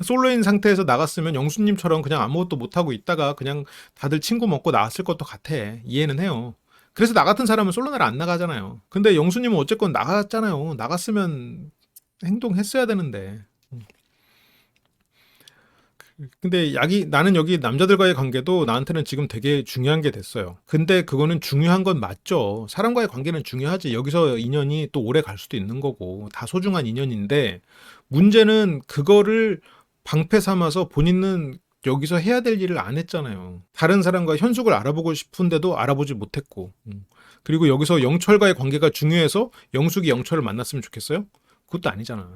솔로인 상태에서 나갔으면 영수님처럼 그냥 아무것도 못하고 있다가 그냥 다들 친구 먹고 나왔을 것도 같아. 이해는 해요. 그래서 나 같은 사람은 솔로나라 안 나가잖아요. 근데 영수님은 어쨌건 나갔잖아요. 나갔으면 행동했어야 되는데. 근데 나는 여기 남자들과의 관계도 나한테는 지금 되게 중요한 게 됐어요. 근데 그거는 중요한 건 맞죠. 사람과의 관계는 중요하지. 여기서 인연이 또 오래 갈 수도 있는 거고 다 소중한 인연인데 문제는 그거를 방패 삼아서 본인은 여기서 해야 될 일을 안 했잖아요. 다른 사람과 현숙을 알아보고 싶은데도 알아보지 못했고. 그리고 여기서 영철과의 관계가 중요해서 영숙이 영철을 만났으면 좋겠어요? 그것도 아니잖아.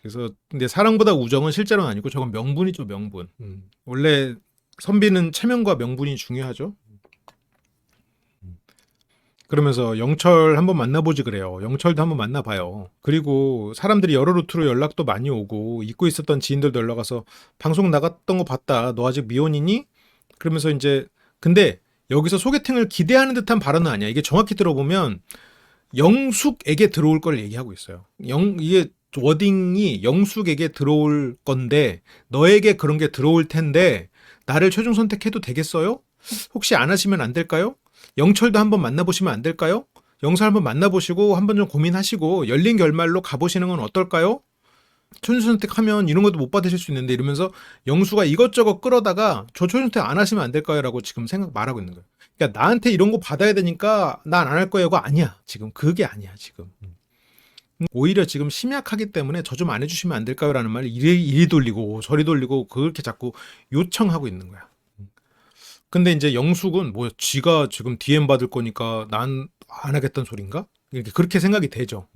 그래서 근데 사랑보다 우정은 실제로는 아니고 저건 명분이죠, 명분. 원래 선비는 체면과 명분이 중요하죠. 그러면서 영철 한번 만나보지 그래요. 영철도 한번 만나봐요. 그리고 사람들이 여러 루트로 연락도 많이 오고 잊고 있었던 지인들도 연락 와서 방송 나갔던 거 봤다. 너 아직 미혼이니? 그러면서 이제 근데 여기서 소개팅을 기대하는 듯한 발언은 아니야. 이게 정확히 들어보면 영숙에게 들어올 걸 얘기하고 있어요. 이게 워딩이 영숙에게 들어올 건데 너에게 그런 게 들어올 텐데 나를 최종 선택해도 되겠어요? 혹시 안 하시면 안 될까요? 영철도 한번 만나보시면 안 될까요? 영철 한번 만나보시고 한번 좀 고민하시고 열린 결말로 가보시는 건 어떨까요? 최종 선택하면 이런 것도 못 받으실 수 있는데 이러면서 영수가 이것저것 끌어다가 저 최종 선택 안 하시면 안 될까요? 라고 지금 말하고 있는 거예요. 그러니까 나한테 이런 거 받아야 되니까 난 안 할 거예요가 아니야. 지금 그게 아니야. 지금. 오히려 지금 심약하기 때문에 저 좀 안 해주시면 안 될까요? 라는 말을 이리 돌리고 저리 돌리고 그렇게 자꾸 요청하고 있는 거야. 근데 이제 영숙은 뭐 지가 지금 DM 받을 거니까 난 안 하겠다는 소린가? 이렇게 그렇게 생각이 되죠.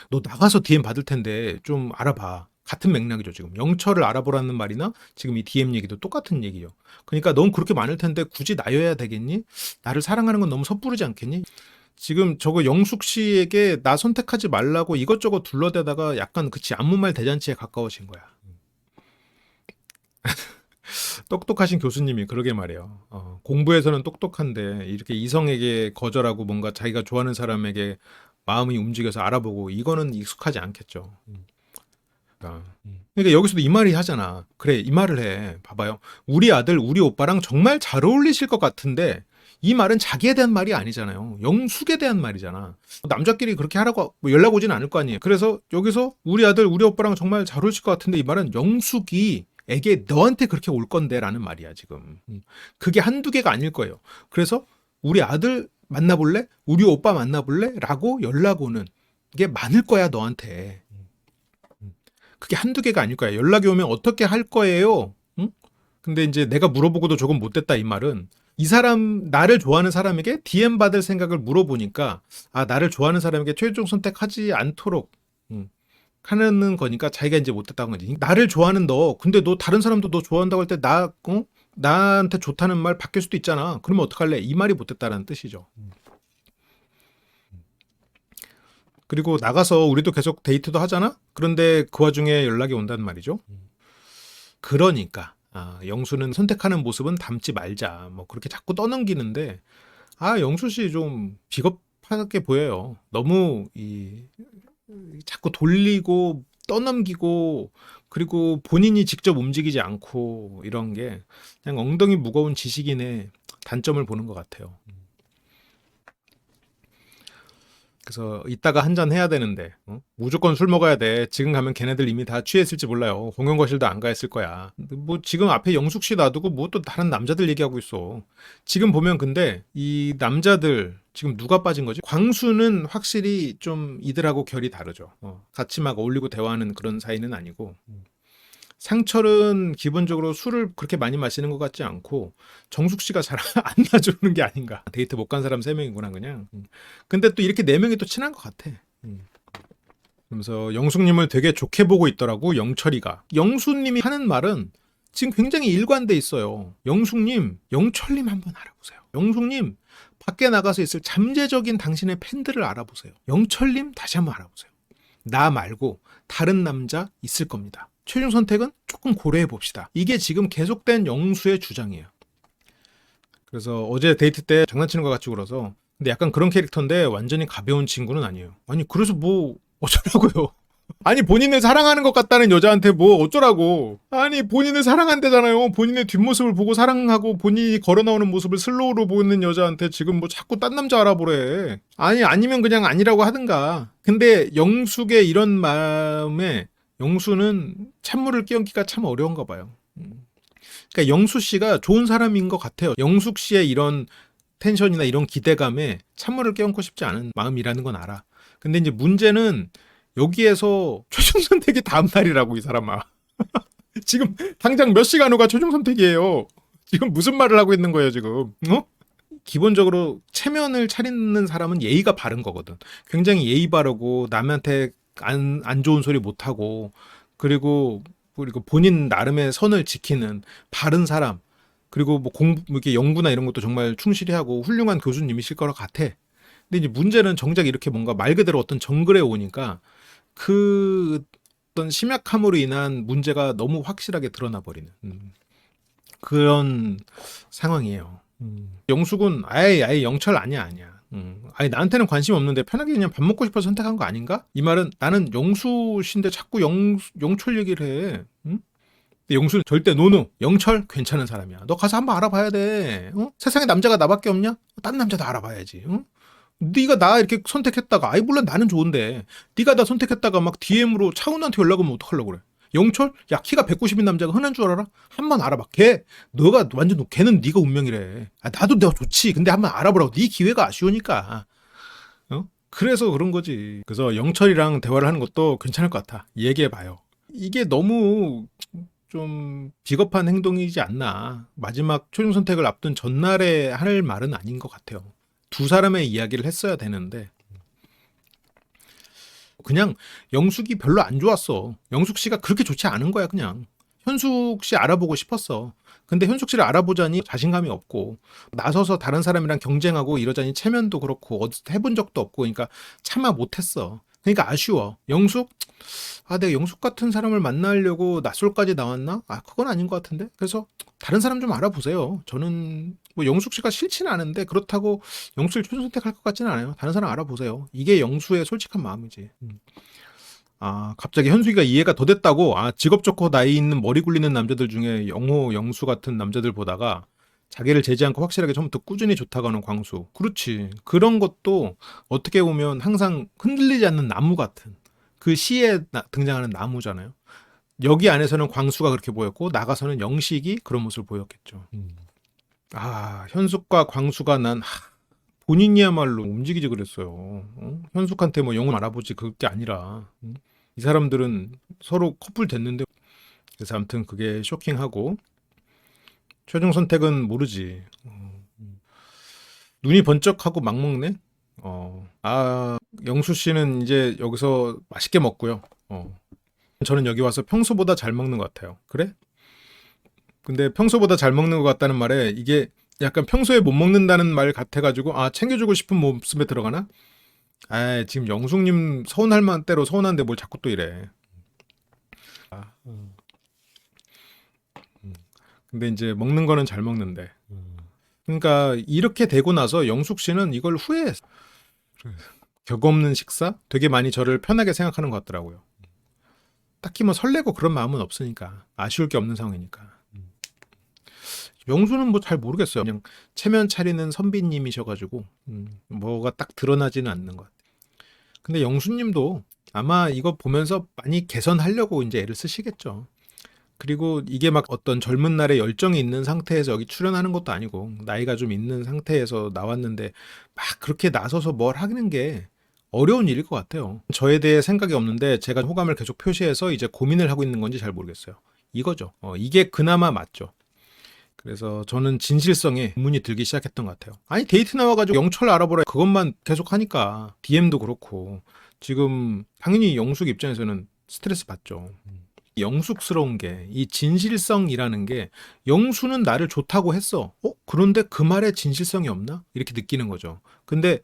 너 나가서 DM 받을 텐데 좀 알아봐. 같은 맥락이죠, 지금. 영철을 알아보라는 말이나 지금 이 DM 얘기도 똑같은 얘기죠. 그러니까 넌 그렇게 많을 텐데 굳이 나여야 되겠니? 나를 사랑하는 건 너무 섣부르지 않겠니? 지금 저거 영숙 씨에게 나 선택하지 말라고 이것저것 둘러대다가 약간 그치 아무 말 대잔치에 가까워진 거야. 똑똑하신 교수님이 그러게 말해요. 공부에서는 똑똑한데 이렇게 이성에게 거절하고 뭔가 자기가 좋아하는 사람에게 마음이 움직여서 알아보고 이거는 익숙하지 않겠죠. 그러니까 여기서도 이 말이 하잖아. 그래, 이 말을 해. 봐봐요. 우리 아들, 우리 오빠랑 정말 잘 어울리실 것 같은데 이 말은 자기에 대한 말이 아니잖아요. 영숙에 대한 말이잖아. 남자끼리 그렇게 하라고 뭐 연락 오지는 않을 거 아니에요. 그래서 여기서 우리 아들, 우리 오빠랑 정말 잘 어울리실 것 같은데 이 말은 영숙이 에게 너한테 그렇게 올 건데 라는 말이야 지금. 그게 한두 개가 아닐 거예요. 그래서 우리 아들 만나볼래? 우리 오빠 만나볼래? 라고 연락 오는 게 많을 거야 너한테. 그게 한두 개가 아닐 거야. 연락이 오면 어떻게 할 거예요? 응? 근데 이제 내가 물어보고도 조금 못됐다 이 말은 이 사람 나를 좋아하는 사람에게 DM 받을 생각을 물어보니까 아 나를 좋아하는 사람에게 최종 선택하지 않도록 하는 거니까 자기가 이제 못됐다는 거지. 나를 좋아하는 너, 근데 너 다른 사람도 너 좋아한다고 할 때 나한테 좋다는 말 바뀔 수도 있잖아. 그러면 어떡할래? 이 말이 못됐다라는 뜻이죠. 그리고 나가서 우리도 계속 데이트도 하잖아? 그런데 그 와중에 연락이 온다는 말이죠. 그러니까 영수는 선택하는 모습은 담지 말자. 뭐 그렇게 자꾸 떠넘기는데 영수 씨 좀 비겁하게 보여요. 너무 자꾸 돌리고 떠넘기고 그리고 본인이 직접 움직이지 않고 이런 게 그냥 엉덩이 무거운 지식인의 단점을 보는 것 같아요. 그래서 이따가 한잔 해야 되는데 무조건 술 먹어야 돼. 지금 가면 걔네들 이미 다 취했을지 몰라요. 공연거실도 안 가 있을 거야. 뭐 지금 앞에 영숙 씨 놔두고 뭐 또 다른 남자들 얘기하고 있어. 지금 보면 근데 이 남자들 지금 누가 빠진 거지? 광수는 확실히 좀 이들하고 결이 다르죠. 같이 막 어울리고 대화하는 그런 사이는 아니고. 상철은 기본적으로 술을 그렇게 많이 마시는 것 같지 않고 정숙 씨가 잘 안 놔주는 게 아닌가. 데이트 못 간 사람 3명이구나 그냥. 근데 또 이렇게 4명이 또 친한 것 같아. 그러면서 영숙님을 되게 좋게 보고 있더라고 영철이가. 영수님이 하는 말은 지금 굉장히 일관돼 있어요. 영숙님, 영철님 한번 알아보세요. 영숙님, 밖에 나가서 있을 잠재적인 당신의 팬들을 알아보세요. 영철님 다시 한번 알아보세요. 나 말고 다른 남자 있을 겁니다. 최종 선택은 조금 고려해 봅시다. 이게 지금 계속된 영수의 주장이에요. 그래서 어제 데이트 때 장난치는 것 같이 굴어서 근데 약간 그런 캐릭터인데 완전히 가벼운 친구는 아니에요. 아니 그래서 뭐 어쩌라고요. 아니 본인을 사랑하는 것 같다는 여자한테 뭐 어쩌라고. 아니 본인을 사랑한대잖아요. 본인의 뒷모습을 보고 사랑하고 본인이 걸어 나오는 모습을 슬로우로 보는 여자한테 지금 뭐 자꾸 딴 남자 알아보래. 아니 아니면 그냥 아니라고 하든가. 근데 영숙의 이런 마음에 영수는 찬물을 끼얹기가 참 어려운가 봐요. 그러니까 영수 씨가 좋은 사람인 것 같아요. 영숙 씨의 이런 텐션이나 이런 기대감에 찬물을 끼얹고 싶지 않은 마음이라는 건 알아. 근데 이제 문제는 여기에서 최종 선택이 다음 날이라고, 이 사람아. 지금 당장 몇 시간 후가 최종 선택이에요. 지금 무슨 말을 하고 있는 거예요, 지금? 어? 기본적으로 체면을 차리는 사람은 예의가 바른 거거든. 굉장히 예의 바르고 남한테 안 좋은 소리 못 하고, 그리고 본인 나름의 선을 지키는 바른 사람. 그리고 뭐 이렇게 연구나 이런 것도 정말 충실히 하고 훌륭한 교수님이실 거라 같아. 근데 이제 문제는 정작 이렇게 뭔가 말 그대로 어떤 정글에 오니까 그 어떤 심약함으로 인한 문제가 너무 확실하게 드러나 버리는 그런 상황이에요. 영숙은 아예 영철 아니야. 아니 나한테는 관심 없는데 편하게 그냥 밥 먹고 싶어서 선택한 거 아닌가? 이 말은 나는 영수신데 자꾸 영철 얘기를 해. 응? 근데 영수는 절대 노노. 영철 괜찮은 사람이야. 너 가서 한번 알아봐야 돼. 어? 세상에 남자가 나밖에 없냐? 딴 남자도 알아봐야지. 응? 네가 나 이렇게 선택했다가, 아이 물론 나는 좋은데 네가 나 선택했다가 막 DM으로 차은우한테 연락 오면 어떡하려고 그래? 영철? 야, 키가 190인 남자가 흔한 줄 알아? 한번 알아봐. 너가 완전 걔는 네가 운명이래. 아, 나도 내가 좋지. 근데 한번 알아보라고. 네 기회가 아쉬우니까. 어? 그래서 그런 거지. 그래서 영철이랑 대화를 하는 것도 괜찮을 것 같아. 얘기해봐요. 이게 너무 좀 비겁한 행동이지 않나. 마지막 최종 선택을 앞둔 전날에 할 말은 아닌 것 같아요. 두 사람의 이야기를 했어야 되는데 그냥 영숙이 별로 안 좋았어. 영숙 씨가 그렇게 좋지 않은 거야. 그냥 현숙 씨 알아보고 싶었어. 근데 현숙 씨를 알아보자니 자신감이 없고, 나서서 다른 사람이랑 경쟁하고 이러자니 체면도 그렇고 어디서 해본 적도 없고, 그러니까 차마 못했어. 그러니까 아쉬워. 영숙? 아, 내가 영숙 같은 사람을 만나려고 낯설까지 나왔나? 아, 그건 아닌 것 같은데. 그래서 다른 사람 좀 알아보세요. 저는 뭐 영숙 씨가 싫지는 않은데 그렇다고 영수를 최종 선택할 것 같지는 않아요. 다른 사람 알아보세요. 이게 영수의 솔직한 마음이지. 아, 갑자기 현숙이가 이해가 더 됐다고? 아, 직업 좋고 나이 있는 머리 굴리는 남자들 중에 영호, 영수 같은 남자들 보다가 자기를 재지 않고 확실하게 처음부터 꾸준히 좋다고 하는 광수. 그렇지. 그런 것도 어떻게 보면 항상 흔들리지 않는 나무 같은 그 시에 등장하는 나무잖아요. 여기 안에서는 광수가 그렇게 보였고 나가서는 영식이 그런 모습을 보였겠죠. 아, 현숙과 광수가 본인이야말로 움직이지 그랬어요. 어? 현숙한테 뭐 영혼 알아보지 그게 아니라, 이 사람들은 서로 커플 됐는데. 그래서 아무튼 그게 쇼킹하고 최종 선택은 모르지. 눈이 번쩍하고 막 먹네. 아, 영수 씨는 이제 여기서 맛있게 먹고요. 저는 여기 와서 평소보다 잘 먹는 것 같아요. 그래? 근데 평소보다 잘 먹는 것 같다는 말에 이게 약간 평소에 못 먹는다는 말 같아가지고, 아, 챙겨주고 싶은 모습에 들어가나? 아, 지금 영숙님 서운할 만대로 서운한데 뭘 자꾸 또 이래. 아, 근데 이제 먹는 거는 잘 먹는데. 그러니까 이렇게 되고 나서 영숙 씨는 이걸 후회했어. 격 없는 식사? 되게 많이 저를 편하게 생각하는 것 같더라고요. 딱히 뭐 설레고 그런 마음은 없으니까. 아쉬울 게 없는 상황이니까. 영수는 뭐 잘 모르겠어요. 그냥 체면 차리는 선비님이셔가지고 뭐가 딱 드러나지는 않는 것 같아요. 근데 영수님도 아마 이거 보면서 많이 개선하려고 이제 애를 쓰시겠죠. 그리고 이게 막 어떤 젊은 날에 열정이 있는 상태에서 여기 출연하는 것도 아니고 나이가 좀 있는 상태에서 나왔는데 막 그렇게 나서서 뭘 하는 게 어려운 일일 것 같아요. 저에 대해 생각이 없는데 제가 호감을 계속 표시해서 이제 고민을 하고 있는 건지 잘 모르겠어요. 이거죠. 이게 그나마 맞죠. 그래서 저는 진실성에 의문이 들기 시작했던 것 같아요. 아니 데이트 나와가지고 영철 알아보라 그것만 계속 하니까 DM도 그렇고 지금 당연히 영숙 입장에서는 스트레스 받죠. 영숙스러운 게 이 진실성이라는 게, 영수는 나를 좋다고 했어. 그런데 그 말에 진실성이 없나? 이렇게 느끼는 거죠. 근데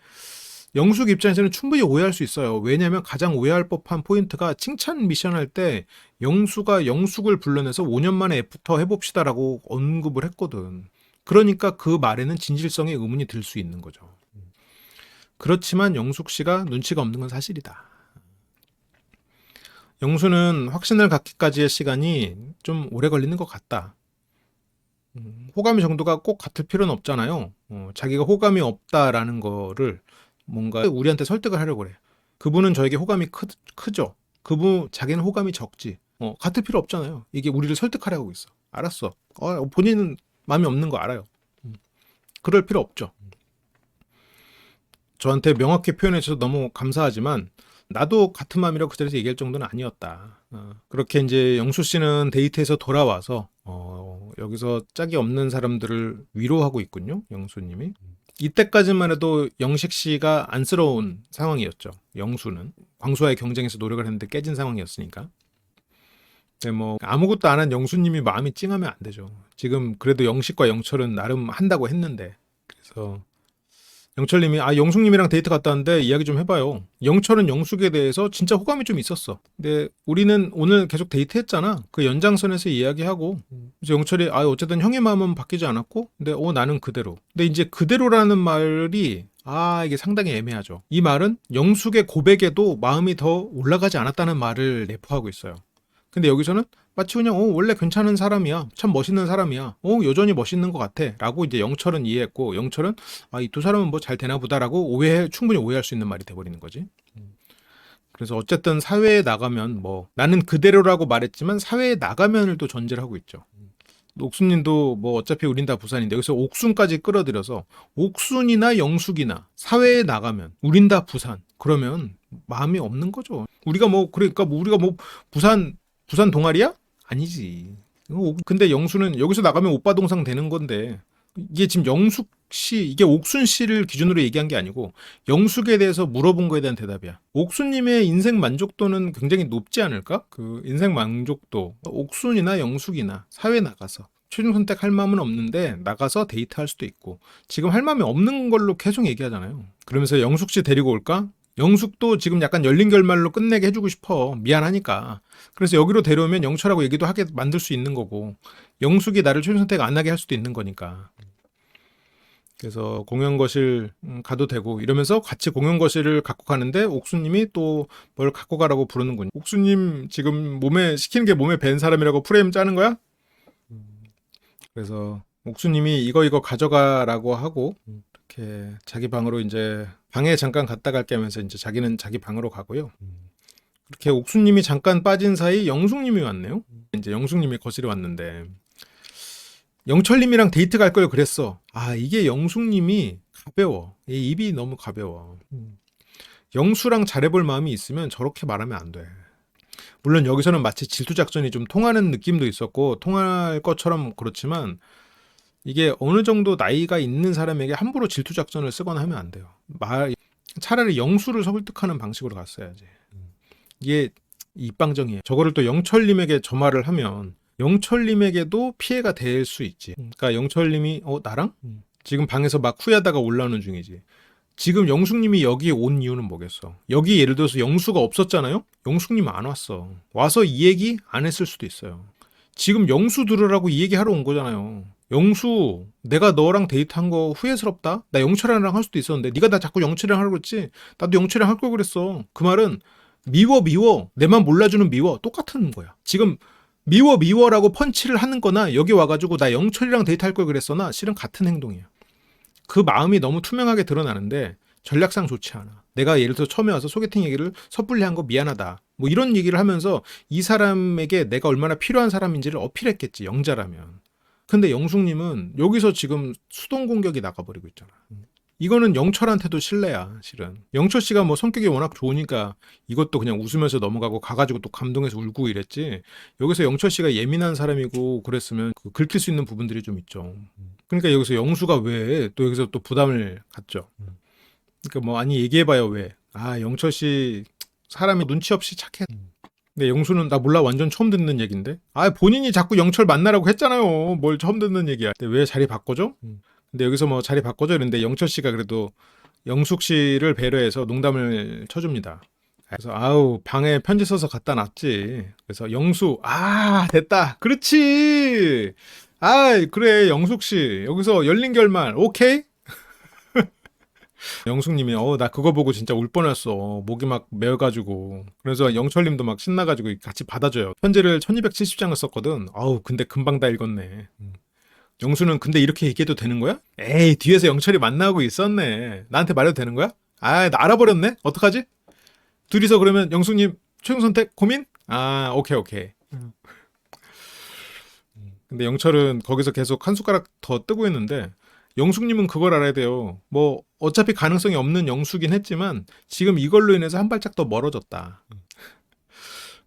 영숙 입장에서는 충분히 오해할 수 있어요. 왜냐하면 가장 오해할 법한 포인트가 칭찬 미션 할 때 영수가 영숙을 불러내서 5년 만에 애프터 해봅시다라고 언급을 했거든. 그러니까 그 말에는 진실성의 의문이 들 수 있는 거죠. 그렇지만 영숙 씨가 눈치가 없는 건 사실이다. 영수는 확신을 갖기까지의 시간이 좀 오래 걸리는 것 같다. 호감의 정도가 꼭 같을 필요는 없잖아요. 자기가 호감이 없다라는 거를 뭔가 우리한테 설득을 하려고 그래. 그분은 저에게 호감이 크죠. 그분 자기는 호감이 적지. 같을 필요 없잖아요. 이게 우리를 설득하려고 있어. 알았어. 본인은 마음이 없는 거 알아요. 그럴 필요 없죠. 저한테 명확히 표현해 주셔서 너무 감사하지만 나도 같은 마음이라고 그 자리에서 얘기할 정도는 아니었다. 그렇게 이제 영수 씨는 데이트에서 돌아와서 여기서 짝이 없는 사람들을 위로하고 있군요. 영수님이. 이때까지만 해도 영식 씨가 안쓰러운 상황이었죠. 영수는 광수와의 경쟁에서 노력을 했는데 깨진 상황이었으니까. 근데 뭐 아무것도 안 한 영수님이 마음이 찡하면 안 되죠. 지금 그래도 영식과 영철은 나름 한다고 했는데. 그래서 영철님이 영숙님이랑 데이트 갔다 왔는데 이야기 좀 해봐요. 영철은 영숙에 대해서 진짜 호감이 좀 있었어. 근데 우리는 오늘 계속 데이트했잖아. 그 연장선에서 이야기하고 그래서 영철이 어쨌든 형의 마음은 바뀌지 않았고 근데 나는 그대로. 근데 이제 그대로라는 말이 이게 상당히 애매하죠. 이 말은 영숙의 고백에도 마음이 더 올라가지 않았다는 말을 내포하고 있어요. 근데 여기서는 마치 그냥 원래 괜찮은 사람이야. 참 멋있는 사람이야. 여전히 멋있는 것 같아. 라고 이제 영철은 이해했고 영철은 이 두 사람은 뭐 잘 되나 보다라고 충분히 오해할 수 있는 말이 돼버리는 거지. 그래서 어쨌든 사회에 나가면 나는 그대로라고 말했지만 사회에 나가면을 또 전제를 하고 있죠. 옥순님도 뭐 어차피 우린 다 부산인데 여기서 옥순까지 끌어들여서 옥순이나 영숙이나 사회에 나가면 우린 다 부산. 그러면 마음이 없는 거죠. 우리가 그러니까 우리가 부산 동아리야? 아니지. 근데 영수는 여기서 나가면 오빠 동상 되는 건데 이게 지금 영숙 씨, 이게 옥순 씨를 기준으로 얘기한 게 아니고 영숙에 대해서 물어본 거에 대한 대답이야. 옥순님의 인생 만족도는 굉장히 높지 않을까? 그 인생 만족도 옥순이나 영숙이나 사회 나가서 최종 선택할 마음은 없는데 나가서 데이트할 수도 있고 지금 할 마음이 없는 걸로 계속 얘기하잖아요. 그러면서 영숙 씨 데리고 올까? 영숙도 지금 약간 열린 결말로 끝내게 해주고 싶어. 미안하니까. 그래서 여기로 데려오면 영철하고 얘기도 하게 만들 수 있는 거고 영숙이 나를 최종 선택 안 하게 할 수도 있는 거니까. 그래서 공연거실 가도 되고 이러면서 같이 공연거실을 갖고 가는데 옥수님이 또 뭘 갖고 가라고 부르는군요. 옥수님 지금 시키는 게 몸에 밴 사람이라고 프레임 짜는 거야? 그래서 옥수님이 이거 가져가라고 하고 이렇게 자기 방으로 이제 방에 잠깐 갔다 갈게 하면서 이제 자기는 자기 방으로 가고요. 그렇게 옥수님이 잠깐 빠진 사이 영숙님이 왔네요. 이제 영숙님이 거실에 왔는데 영철님이랑 데이트 갈 걸 그랬어. 이게 영숙님이 가벼워. 이 입이 너무 가벼워. 영수랑 잘해볼 마음이 있으면 저렇게 말하면 안 돼. 물론 여기서는 마치 질투 작전이 좀 통하는 느낌도 있었고 통할 것처럼 그렇지만 이게 어느 정도 나이가 있는 사람에게 함부로 질투 작전을 쓰거나 하면 안 돼요. 차라리 영수를 설득하는 방식으로 갔어야지. 이게 입방정이에요. 저거를 또 영철님에게 저 말을 하면 영철님에게도 피해가 될 수 있지. 그러니까 영철님이 나랑? 지금 방에서 막 후회하다가 올라오는 중이지. 지금 영숙님이 여기에 온 이유는 뭐겠어? 여기 예를 들어서 영수가 없었잖아요? 영숙님 안 왔어. 와서 이 얘기 안 했을 수도 있어요. 지금 영수 들으라고 이 얘기 하러 온 거잖아요. 영수, 내가 너랑 데이트한 거 후회스럽다? 나 영철이랑 할 수도 있었는데 네가 나 자꾸 영철이랑 하라고 그랬지? 나도 영철이랑 할 걸 그랬어. 그 말은 미워. 내만 몰라주는 미워. 똑같은 거야. 지금 미워라고 펀치를 하는 거나 여기 와가지고 나 영철이랑 데이트할 걸 그랬어나 실은 같은 행동이야. 그 마음이 너무 투명하게 드러나는데 전략상 좋지 않아. 내가 예를 들어 처음에 와서 소개팅 얘기를 섣불리 한 거 미안하다. 뭐 이런 얘기를 하면서 이 사람에게 내가 얼마나 필요한 사람인지를 어필했겠지. 영자라면. 근데 영숙님은 여기서 지금 수동 공격이 나가버리고 있잖아. 이거는 영철한테도 실례야, 실은. 영철 씨가 뭐 성격이 워낙 좋으니까 이것도 그냥 웃으면서 넘어가고 가가지고 또 감동해서 울고 이랬지. 여기서 영철 씨가 예민한 사람이고 그랬으면 긁힐 수 있는 부분들이 좀 있죠. 그러니까 여기서 영수가 왜 또 여기서 또 부담을 갖죠. 그러니까 아니 얘기해봐요 왜. 영철 씨 사람이 눈치 없이 착해. 근데 영수는 나 몰라 완전 처음 듣는 얘기인데. 본인이 자꾸 영철 만나라고 했잖아요. 뭘 처음 듣는 얘기야. 근데 왜 자리 바꿔줘? 근데 여기서 뭐 자리 바꿔줘 이랬는데 영철 씨가 그래도 영숙 씨를 배려해서 농담을 쳐줍니다. 그래서 방에 편지 써서 갖다 놨지. 그래서 영수 됐다. 그렇지. 그래 영숙 씨 여기서 열린 결말 오케이. 영숙님이 나 그거 보고 진짜 울 뻔했어. 목이 막 메어가지고. 그래서 영철님도 막 신나가지고 같이 받아줘요. 편지를 1270장을 썼거든. 근데 금방 다 읽었네. 영수는 근데 이렇게 얘기해도 되는 거야? 에이 뒤에서 영철이 만나고 있었네. 나한테 말해도 되는 거야? 나 알아버렸네. 어떡하지? 둘이서 그러면 영숙님 최종 선택 고민? 아, 오케이, 오케이. 근데 영철은 거기서 계속 한 숟가락 더 뜨고 있는데 영숙님은 그걸 알아야 돼요. 뭐 어차피 가능성이 없는 영수긴 했지만 지금 이걸로 인해서 한 발짝 더 멀어졌다.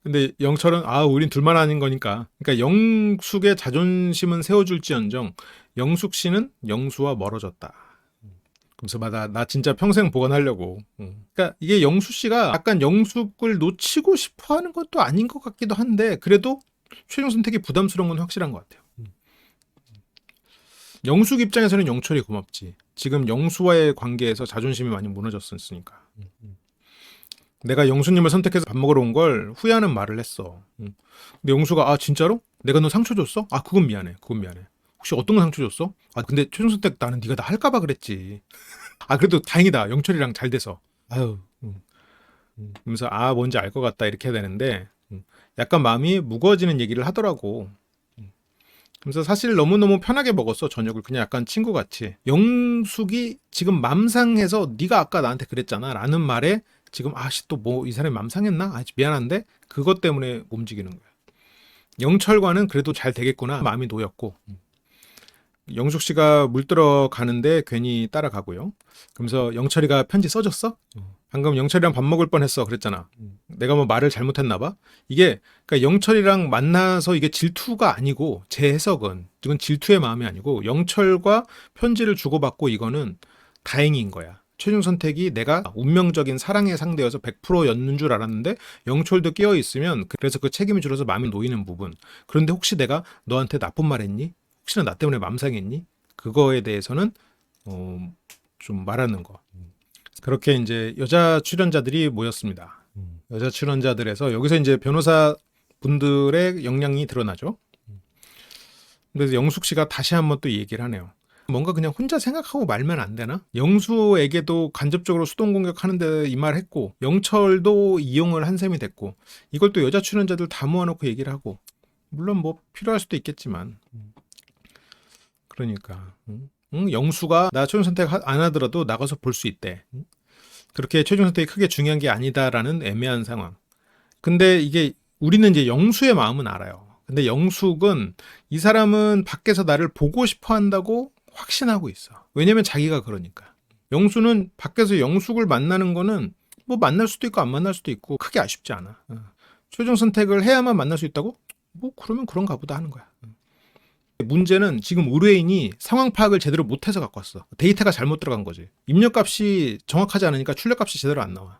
근데 영철은 아, 우린 둘만 아닌 거니까. 그러니까 영숙의 자존심은 세워줄지언정 영숙 씨는 영수와 멀어졌다. 그래서 나 진짜 평생 보관하려고. 그러니까 이게 영수 씨가 약간 영숙을 놓치고 싶어 하는 것도 아닌 것 같기도 한데 그래도 최종 선택이 부담스러운 건 확실한 것 같아요. 영숙 입장에서는 영철이 고맙지. 지금 영수와의 관계에서 자존심이 많이 무너졌으니까. 내가 영수님을 선택해서 밥 먹으러 온 걸 후회하는 말을 했어. 근데 영수가 아 진짜로? 내가 너 상처 줬어? 아 그건 미안해. 그건 미안해. 혹시 어떤 거 상처 줬어? 아 근데 최종 선택 나는 네가 다 할까봐 그랬지. 아 그래도 다행이다. 영철이랑 잘 돼서. 아유. 그러면서 아 뭔지 알 것 같다 이렇게 해야 되는데 약간 마음이 무거워지는 얘기를 하더라고. 그래서 사실 너무너무 편하게 먹었어 저녁을. 그냥 약간 친구같이. 영숙이 지금 맘상해서 네가 아까 나한테 그랬잖아 라는 말에 지금 아씨 또 뭐 이 사람이 맘상했나? 아 미안한데 그것 때문에 움직이는 거야. 영철과는 그래도 잘 되겠구나 마음이 놓였고 영숙 씨가 물 들어 가는데 괜히 따라가고요. 그러면서 영철이가 편지 써줬어? 방금 영철이랑 밥 먹을 뻔했어 그랬잖아. 내가 뭐 말을 잘못했나 봐. 이게 그러니까 영철이랑 만나서 이게 질투가 아니고 제 해석은 이건 질투의 마음이 아니고 영철과 편지를 주고받고 이거는 다행인 거야. 최종 선택이 내가 운명적인 사랑의 상대여서 100%였는 줄 알았는데 영철도 끼어 있으면 그래서 그 책임이 줄어서 마음이 놓이는 부분. 그런데 혹시 내가 너한테 나쁜 말 했니? 혹시나 나 때문에 맘상했니? 그거에 대해서는 좀 말하는 거. 그렇게 이제 여자 출연자들이 모였습니다. 여자 출연자들에서 여기서 이제 변호사 분들의 역량이 드러나죠. 그래서 영숙 씨가 다시 한번 또 이 얘기를 하네요. 뭔가 그냥 혼자 생각하고 말면 안 되나? 영수에게도 간접적으로 수동 공격하는데 이 말 했고 영철도 이용을 한 셈이 됐고 이걸 또 여자 출연자들 다 모아놓고 얘기를 하고 물론 뭐 필요할 수도 있겠지만 그러니까 영수가 나 최종 선택 안 하더라도 나가서 볼 수 있대. 그렇게 최종 선택이 크게 중요한 게 아니다라는 애매한 상황. 근데 이게 우리는 이제 영수의 마음은 알아요. 근데 영숙은 이 사람은 밖에서 나를 보고 싶어 한다고 확신하고 있어. 왜냐면 자기가 그러니까. 영수는 밖에서 영숙을 만나는 거는 뭐 만날 수도 있고 안 만날 수도 있고 크게 아쉽지 않아. 최종 선택을 해야만 만날 수 있다고? 뭐 그러면 그런가 보다 하는 거야. 문제는 지금 의뢰인이 상황 파악을 제대로 못해서 갖고 왔어. 데이터가 잘못 들어간 거지. 입력값이 정확하지 않으니까 출력값이 제대로 안 나와.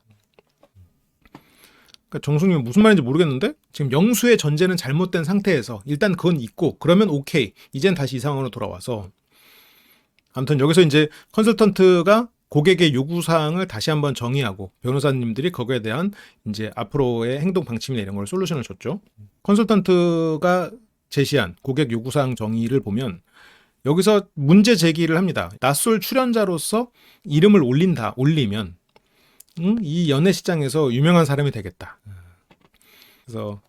그러니까 정숙님은 무슨 말인지 모르겠는데 지금 영수의 전제는 잘못된 상태에서 일단 그건 있고 그러면 오케이. 이젠 다시 이 상황으로 돌아와서 아무튼 여기서 이제 컨설턴트가 고객의 요구사항을 다시 한번 정의하고 변호사님들이 거기에 대한 이제 앞으로의 행동 방침이나 이런 걸 솔루션을 줬죠. 컨설턴트가 제시한 고객 요구사항 정의를 보면 여기서 문제 제기를 합니다. 낯설 출연자로서 이름을 올리면 이 연애 시장에서 유명한 사람이 되겠다. 그래서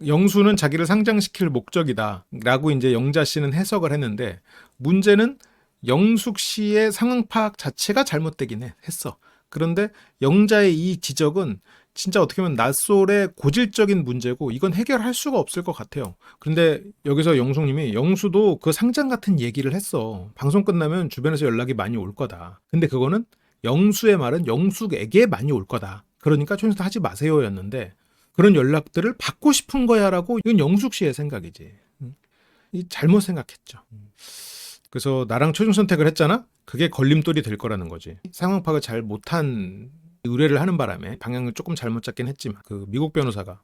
영수는 자기를 상장시킬 목적이다라고 이제 영자 씨는 해석을 했는데 문제는 영숙 씨의 상황 파악 자체가 잘못되긴 했어. 그런데 영자의 이 지적은 진짜 어떻게 보면 낯설의 고질적인 문제고 이건 해결할 수가 없을 것 같아요. 그런데 여기서 영숙님이 영수도 그 상장 같은 얘기를 했어. 방송 끝나면 주변에서 연락이 많이 올 거다. 근데 그거는 영수의 말은 영숙에게 많이 올 거다. 그러니까 최종선 하지 마세요였는데 그런 연락들을 받고 싶은 거야라고 이건 영숙 씨의 생각이지. 잘못 생각했죠. 그래서 나랑 최종 선택을 했잖아? 그게 걸림돌이 될 거라는 거지. 상황 파악을 잘 못한 의뢰를 하는 바람에 방향을 조금 잘못 잡긴 했지만 그 미국 변호사가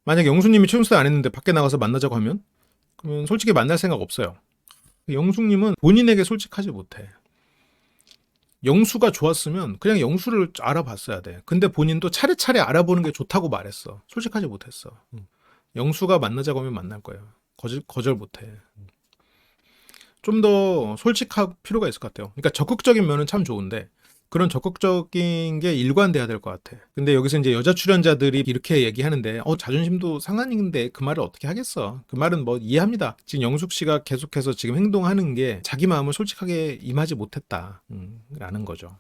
만약에 영수님이 최종 선택 안 했는데 밖에 나가서 만나자고 하면 그러면 솔직히 만날 생각 없어요. 영숙님은 본인에게 솔직하지 못해. 영수가 좋았으면 그냥 영수를 알아봤어야 돼. 근데 본인도 차례차례 알아보는 게 좋다고 말했어. 솔직하지 못했어. 영수가 만나자고 하면 만날 거예요. 거절 못해. 좀 더 솔직할 필요가 있을 것 같아요. 그러니까 적극적인 면은 참 좋은데 그런 적극적인 게 일관돼야 될 것 같아. 근데 여기서 이제 여자 출연자들이 이렇게 얘기하는데 자존심도 상하는데 그 말을 어떻게 하겠어. 그 말은 뭐 이해합니다. 지금 영숙 씨가 계속해서 지금 행동하는 게 자기 마음을 솔직하게 임하지 못했다 라는 거죠.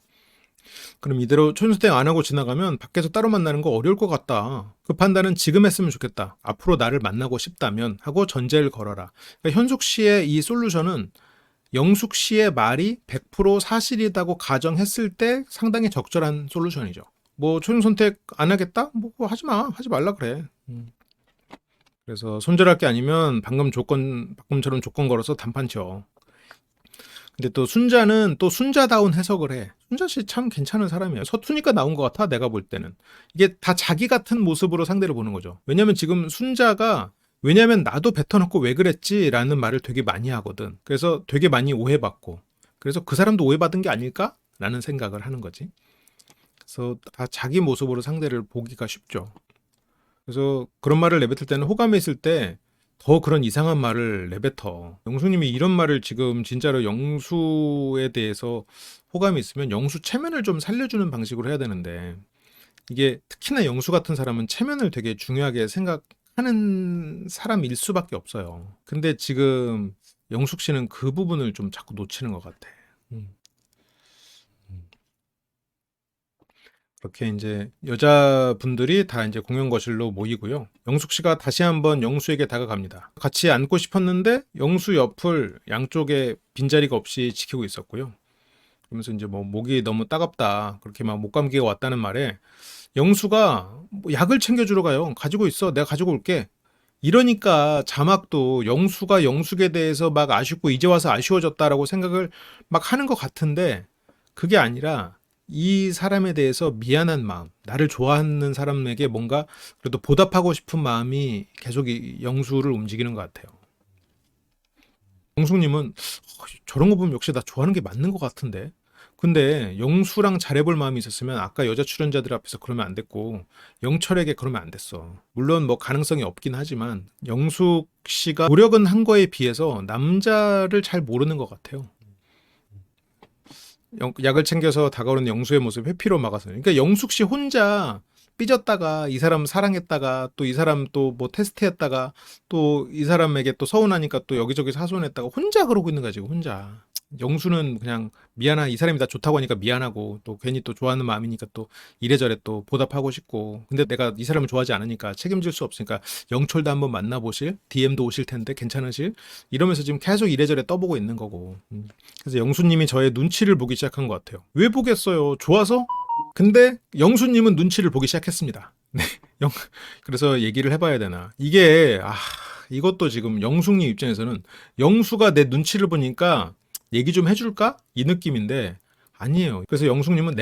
그럼 이대로 촌수땡 안 하고 지나가면 밖에서 따로 만나는 거 어려울 것 같다. 그 판단은 지금 했으면 좋겠다. 앞으로 나를 만나고 싶다면 하고 전제를 걸어라. 그러니까 현숙 씨의 이 솔루션은 영숙 씨의 말이 100% 사실이라고 가정했을 때 상당히 적절한 솔루션이죠. 뭐 초중 선택 안 하겠다? 뭐 하지 마. 하지 말라 그래. 그래서 손절할 게 아니면 방금처럼 조건 걸어서 단판 쳐. 근데 또 순자는 또 순자다운 해석을 해. 순자 씨 참 괜찮은 사람이야. 서투니까 나온 것 같아, 내가 볼 때는. 이게 다 자기 같은 모습으로 상대를 보는 거죠. 왜냐면 지금 순자가 왜냐면 나도 뱉어놓고 왜 그랬지? 라는 말을 되게 많이 하거든. 그래서 되게 많이 오해받고. 그래서 그 사람도 오해받은 게 아닐까? 라는 생각을 하는 거지. 그래서 다 자기 모습으로 상대를 보기가 쉽죠. 그래서 그런 말을 내뱉을 때는 호감이 있을 때 더 그런 이상한 말을 내뱉어. 영수님이 이런 말을 지금 진짜로 영수에 대해서 호감이 있으면 영수 체면을 좀 살려주는 방식으로 해야 되는데 이게 특히나 영수 같은 사람은 체면을 되게 중요하게 생각하는 사람일 수밖에 없어요. 근데 지금 영숙 씨는 그 부분을 좀 자꾸 놓치는 것 같아. 음. 그렇게 이제 여자분들이 다 이제 공연 거실로 모이고요. 영숙 씨가 다시 한번 영수에게 다가갑니다. 같이 앉고 싶었는데 영수 옆을 양쪽에 빈자리가 없이 지키고 있었고요. 그러면서 이제 뭐 목이 너무 따갑다. 그렇게 막 목감기가 왔다는 말에 영수가 뭐 약을 챙겨주러 가요. 가지고 있어. 내가 가지고 올게. 이러니까 자막도 영수가 영숙에 대해서 막 아쉽고 이제 와서 아쉬워졌다라고 생각을 막 하는 것 같은데 그게 아니라 이 사람에 대해서 미안한 마음, 나를 좋아하는 사람에게 뭔가 그래도 보답하고 싶은 마음이 계속 이 영수를 움직이는 것 같아요. 영숙님은 저런 거 보면 역시 나 좋아하는 게 맞는 것 같은데. 근데 영수랑 잘해볼 마음이 있었으면 아까 여자 출연자들 앞에서 그러면 안 됐고 영철에게 그러면 안 됐어. 물론 뭐 가능성이 없긴 하지만 영숙 씨가 노력은 한 거에 비해서 남자를 잘 모르는 것 같아요. 약을 챙겨서 다가오는 영수의 모습 회피로 막아서. 그러니까 영숙 씨 혼자 삐졌다가 이 사람 사랑했다가 또 이 사람 또 뭐 테스트했다가 또 이 사람에게 또 서운하니까 또 여기저기 사소했다가 혼자 그러고 있는 거야 지금 혼자. 영수는 그냥 이 사람이 나 좋다고 하니까 미안하고 또 괜히 또 좋아하는 마음이니까 또 이래저래 또 보답하고 싶고 근데 내가 이 사람을 좋아하지 않으니까 책임질 수 없으니까 영철도 한번 만나보실 DM도 오실 텐데 괜찮으실 이러면서 지금 계속 이래저래 떠보고 있는 거고 그래서 영수님이 저의 눈치를 보기 시작한 것 같아요. 왜 보겠어요? 좋아서? 근데 영수님은 눈치를 보기 시작했습니다. 네, 그래서 얘기를 해봐야 되나? 이것도 지금 영숙님 입장에서는 영수가 내 눈치를 보니까 얘기 좀 해줄까? 이 느낌인데 아니에요. 그래서 영숙님은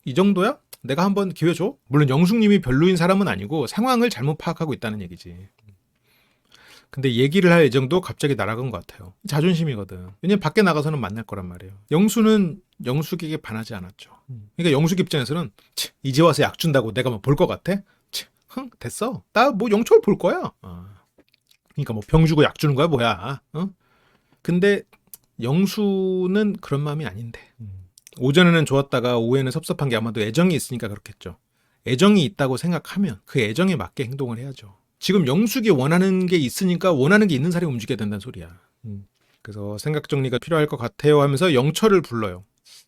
이 정도야? 내가 한번 기회 줘? 물론 영숙님이 별로인 사람은 아니고 상황을 잘못 파악하고 있다는 얘기지. 근데 얘기를 할 예정도 갑자기 날아간 것 같아요. 자존심이거든. 왜냐면 밖에 나가서는 만날 거란 말이에요. 영수는 영숙에게 반하지 않았죠. 그러니까 영숙 입장에서는 이제 와서 약 준다고 내가 뭐 볼 것 같아? 됐어. 나 뭐 영철 볼 거야. 그러니까 뭐 병 주고 약 주는 거야 뭐야. 근데 영수는 그런 마음이 아닌데. 오전에는 좋았다가 오후에는 섭섭한 게 아마도 애정이 있으니까 그렇겠죠. 애정이 있다고 생각하면 그 애정에 맞게 행동을 해야죠. 지금 영숙이 원하는 게 있으니까 원하는 게 있는 사람이 움직여야 된다는 소리야. 그래서 생각 정리가 필요할 것 같아요 하면서 영철을 불러요.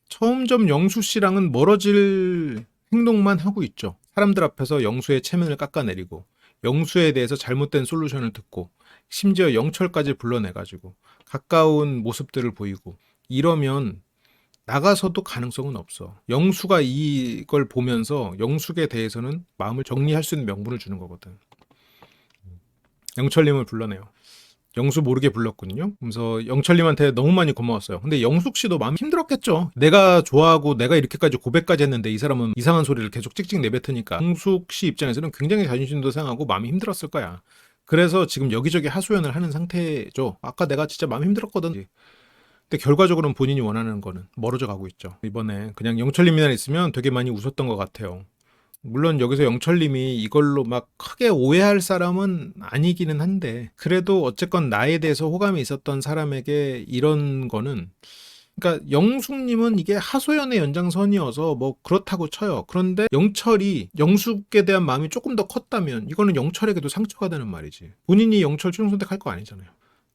점점 영수 씨랑은 멀어질 행동만 하고 있죠. 사람들 앞에서 영수의 체면을 깎아내리고 영수에 대해서 잘못된 솔루션을 듣고 심지어 영철까지 불러내가지고 가까운 모습들을 보이고 이러면 나가서도 가능성은 없어. 영수가 이걸 보면서 영숙에 대해서는 마음을 정리할 수 있는 명분을 주는 거거든. 영철님을 불러내요. 영수 모르게 불렀거든요. 그래서 영철님한테 너무 많이 고마웠어요. 근데 영숙 씨도 마음 힘들었겠죠. 내가 좋아하고 내가 이렇게까지 고백까지 했는데 이 사람은 이상한 소리를 계속 찍찍 내뱉으니까 영숙 씨 입장에서는 굉장히 자존심도 상하고 마음이 힘들었을 거야. 그래서 지금 여기저기 하소연을 하는 상태죠. 아까 내가 진짜 마음 힘들었거든. 근데 결과적으로는 본인이 원하는 거는 멀어져 가고 있죠. 이번에 그냥 영철님이나 있으면 되게 많이 웃었던 것 같아요. 물론 여기서 영철님이 이걸로 막 크게 오해할 사람은 아니기는 한데 그래도 어쨌건 나에 대해서 호감이 있었던 사람에게 이런 거는 그러니까 영숙님은 이게 하소연의 연장선이어서 뭐 그렇다고 쳐요. 그런데 영철이 영숙에 대한 마음이 조금 더 컸다면 이거는 영철에게도 상처가 되는 말이지. 본인이 영철 최종 선택할 거 아니잖아요.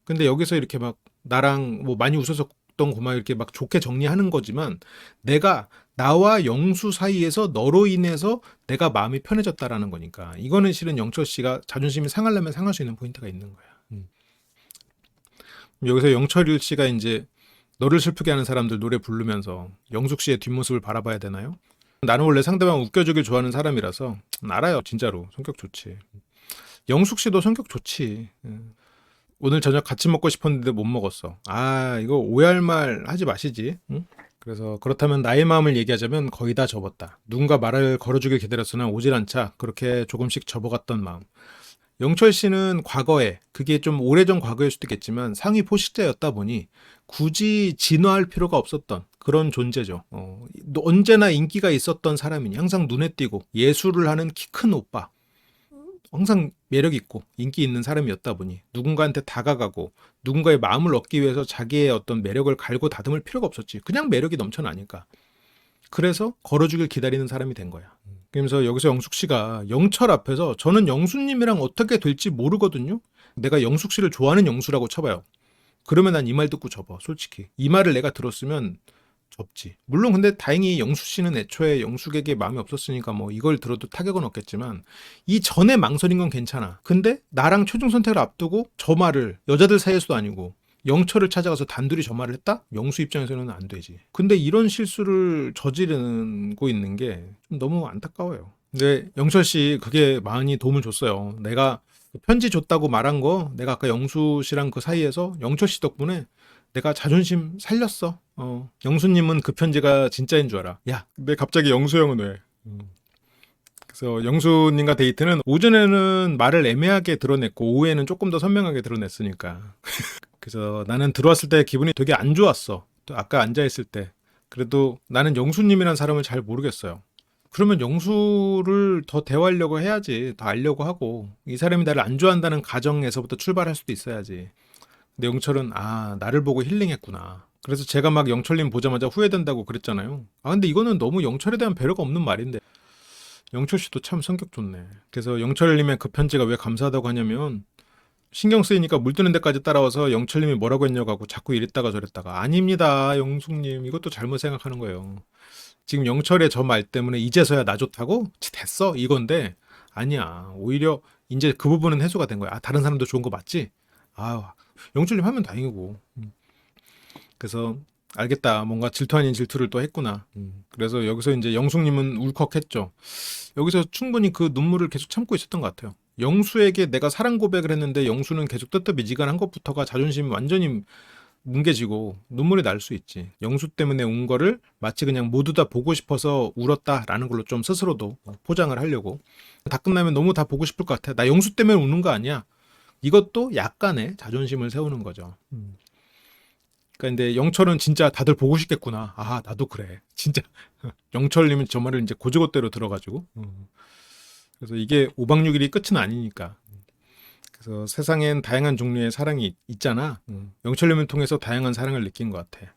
근데 여기서 이렇게 막 나랑 뭐 많이 웃어서 던 고마 이렇게 막 좋게 정리하는 거지만 내가 나와 영수 사이에서 너로 인해서 내가 마음이 편해졌다라는 거니까 이거는 실은 영철 씨가 자존심이 상하려면 상할 수 있는 포인트가 있는 거야. 여기서 영철 씨가 이제 너를 슬프게 하는 사람들 노래 부르면서 영숙 씨의 뒷모습을 바라봐야 되나요? 나는 원래 상대방 웃겨주길 좋아하는 사람이라서 알아요. 진짜로 성격 좋지. 영숙 씨도 성격 좋지. 오늘 저녁 같이 먹고 싶었는데 못 먹었어. 아, 이거 오해할 말 하지 마시지. 응? 그래서 그렇다면 나의 마음을 얘기하자면 거의 다 접었다. 누군가 말을 걸어주길 기다렸으나 오질 않자 그렇게 조금씩 접어갔던 마음. 영철 씨는 과거에, 그게 좀 오래전 과거일 수도 있겠지만 상위 포식자였다 보니 굳이 진화할 필요가 없었던 그런 존재죠. 언제나 인기가 있었던 사람이니 항상 눈에 띄고 예술을 하는 키 큰 오빠. 항상 매력 있고 인기 있는 사람이었다 보니 누군가한테 다가가고 누군가의 마음을 얻기 위해서 자기의 어떤 매력을 갈고 다듬을 필요가 없었지. 그냥 매력이 넘쳐나니까. 그래서 걸어주길 기다리는 사람이 된 거야. 그러면서 여기서 영숙 씨가 영철 앞에서 저는 영수님이랑 어떻게 될지 모르거든요. 내가 영숙 씨를 좋아하는 영수라고 쳐봐요. 그러면 난 이 말 듣고 접어. 솔직히 이 말을 내가 들었으면 접지. 물론 근데 다행히 영수 씨는 애초에 영숙에게 마음이 없었으니까 뭐 이걸 들어도 타격은 없겠지만 이 전에 망설인 건 괜찮아. 근데 나랑 최종 선택을 앞두고 저 말을 여자들 사이에서도 아니고 영철을 찾아가서 단둘이 저 말을 했다? 영수 입장에서는 안 되지. 근데 이런 실수를 저지르고 있는 게 좀 너무 안타까워요. 근데 영철 씨 그게 많이 도움을 줬어요. 내가 편지 줬다고 말한 거 내가 아까 영수 씨랑 그 사이에서 영철 씨 덕분에 내가 자존심 살렸어. 영수님은 그 편지가 진짜인 줄 알아. 야, 근데 갑자기 영수 형은 왜? 그래서 영수님과 데이트는 오전에는 말을 애매하게 드러냈고 오후에는 조금 더 선명하게 드러냈으니까. 그래서 나는 들어왔을 때 기분이 되게 안 좋았어. 또 아까 앉아있을 때. 그래도 나는 영수님이란 사람을 잘 모르겠어요. 그러면 영수를 더 대화하려고 해야지. 더 알려고 하고. 이 사람이 나를 안 좋아한다는 가정에서부터 출발할 수도 있어야지. 근데 영철은 나를 보고 힐링했구나. 그래서 제가 막 영철님 보자마자 후회된다고 그랬잖아요. 근데 이거는 너무 영철에 대한 배려가 없는 말인데. 영철 씨도 참 성격 좋네. 그래서 영철님의 그 편지가 왜 감사하다고 하냐면 신경 쓰이니까 물 뜨는 데까지 따라와서 영철님이 뭐라고 했냐고 하고 자꾸 이랬다가 저랬다가 아닙니다 영숙님 이것도 잘못 생각하는 거예요. 지금 영철의 저 말 때문에 이제서야 나 좋다고? 됐어 이건데 아니야 오히려 이제 그 부분은 해소가 된 거야. 다른 사람도 좋은 거 맞지? 영철님 하면 다행이고. 그래서 알겠다 뭔가 질투 아닌 질투를 또 했구나. 그래서 여기서 이제 영숙님은 울컥했죠. 여기서 충분히 그 눈물을 계속 참고 있었던 것 같아요. 영수에게 내가 사랑 고백을 했는데 영수는 계속 뜨뜻미지근한 것부터가 자존심이 완전히 뭉개지고 눈물이 날 수 있지. 영수 때문에 운 거를 마치 그냥 모두 다 보고 싶어서 울었다라는 걸로 좀 스스로도 포장을 하려고. 다 끝나면 너무 다 보고 싶을 것 같아. 나 영수 때문에 우는 거 아니야. 이것도 약간의 자존심을 세우는 거죠. 그러니까 근데 영철은 진짜 다들 보고 싶겠구나. 나도 그래. 진짜 영철님은 저 말을 이제 고지고대로 들어가지고. 그래서 이게 5박 6일이 끝은 아니니까. 그래서 세상엔 다양한 종류의 사랑이 있잖아. 영철님을 통해서 다양한 사랑을 느낀 것 같아.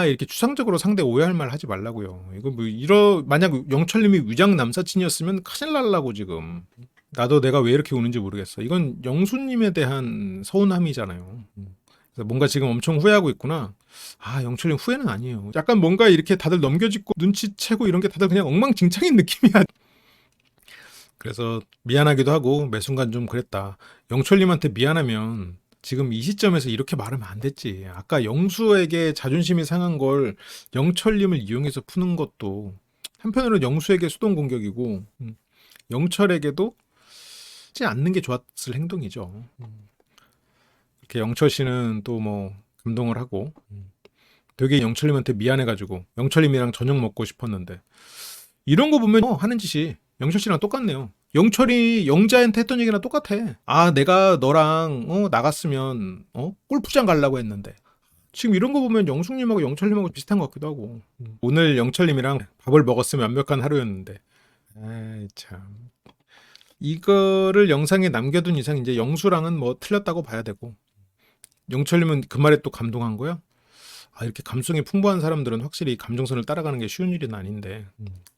이렇게 추상적으로 상대 오해할 말 하지 말라고요. 이거 만약 영철님이 위장 남사친이었으면 큰일 날라고 지금. 나도 내가 왜 이렇게 우는지 모르겠어. 이건 영수님에 대한 서운함이잖아요. 그래서 뭔가 지금 엄청 후회하고 있구나. 영철님 후회는 아니에요. 약간 뭔가 이렇게 다들 넘겨짚고 눈치채고 이런 게 다들 그냥 엉망진창인 느낌이야. 그래서 미안하기도 하고 매 순간 좀 그랬다. 영철님한테 미안하면 지금 이 시점에서 이렇게 말하면 안 됐지. 아까 영수에게 자존심이 상한 걸 영철님을 이용해서 푸는 것도 한편으로는 영수에게 수동 공격이고 영철에게도 하지 않는 게 좋았을 행동이죠. 이렇게 영철 씨는 또 뭐 감동을 하고 되게 영철님한테 미안해가지고 영철님이랑 저녁 먹고 싶었는데 이런 거 보면 하는 짓이 영철 씨랑 똑같네요. 영철이 영자한테 했던 얘기랑 똑같아. 내가 너랑 나갔으면 골프장 가려고 했는데 지금 이런 거 보면 영숙님하고 영철님하고 비슷한 것 같기도 하고. 오늘 영철님이랑 밥을 먹었으면 완벽한 하루였는데 참 이거를 영상에 남겨둔 이상 이제 영수랑은 뭐 틀렸다고 봐야 되고 영철님은 그 말에 또 감동한 거야. 이렇게 감성이 풍부한 사람들은 확실히 감정선을 따라가는 게 쉬운 일은 아닌데.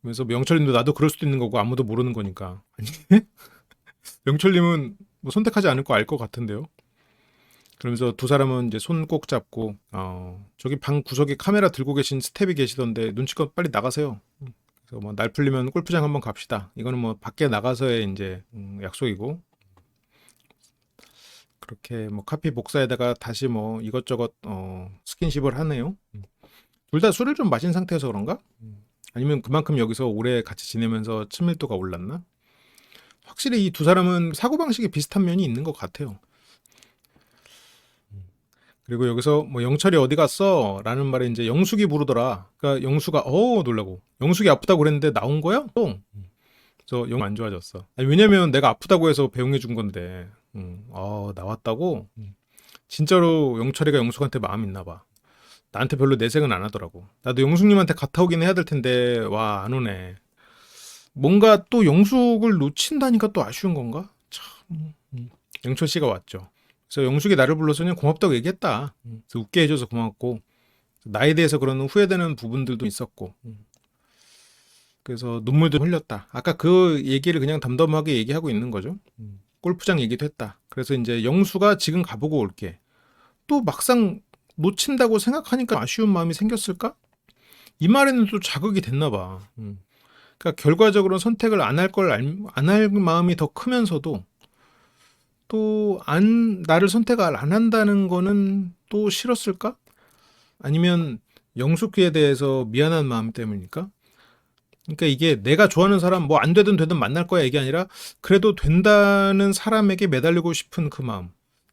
그래서 영철님도 나도 그럴 수도 있는 거고 아무도 모르는 거니까. 아니 영철님은 뭐 선택하지 않을 거 알 것 같은데요. 그러면서 두 사람은 이제 손 꼭 잡고 저기 방 구석에 카메라 들고 계신 스텝이 계시던데 눈치껏 빨리 나가세요. 그래서 뭐 날 풀리면 골프장 한번 갑시다. 이거는 뭐 밖에 나가서의 이제 약속이고 그렇게 뭐 카피 복사에다가 다시 뭐 이것저것 스킨십을 하네요. 둘 다 술을 좀 마신 상태여서 그런가? 아니면 그만큼 여기서 오래 같이 지내면서 친밀도가 올랐나? 확실히 이 두 사람은 사고방식이 비슷한 면이 있는 것 같아요. 그리고 여기서 뭐 영철이 어디 갔어? 라는 말에 이제 영숙이 부르더라. 그러니까 영수가 놀라고 영숙이 아프다고 그랬는데 나온 거야? 그래서 영 안 좋아졌어. 아니, 왜냐면 내가 아프다고 해서 배웅해 준 건데 나왔다고? 진짜로 영철이가 영숙한테 마음 있나 봐. 나한테 별로 내색은 안 하더라고. 나도 영숙님한테 갔다 오긴 해야 될 텐데 와 안 오네. 뭔가 또 영숙을 놓친다니까 또 아쉬운 건가? 참. 영철 씨가 왔죠. 그래서 영숙이 나를 불러서 그냥 고맙다고 얘기했다. 그래서 웃게 해줘서 고맙고 나에 대해서 그런 후회되는 부분들도 있었고 그래서 눈물도 흘렸다. 아까 그 얘기를 그냥 담담하게 얘기하고 있는 거죠. 골프장 얘기도 했다. 그래서 이제 영수가 지금 가보고 올게. 또 막상 놓친다고 생각하니까 아쉬운 마음이 생겼을까? 이 말에는 또 자극이 됐나 봐. 그러니까 결과적으로 선택을 안 할 마음이 더 크면서도 또 나를 선택을 안 한다는 거는 또 싫었을까? 아니면 영숙이에 대해서 미안한 마음 때문일까? 그러니까 이게 내가 좋아하는 사람 뭐 안 되든 되든 만날 거야 이게 아니라 그래도 된다는 사람에게 매달리고 싶은 그 마음.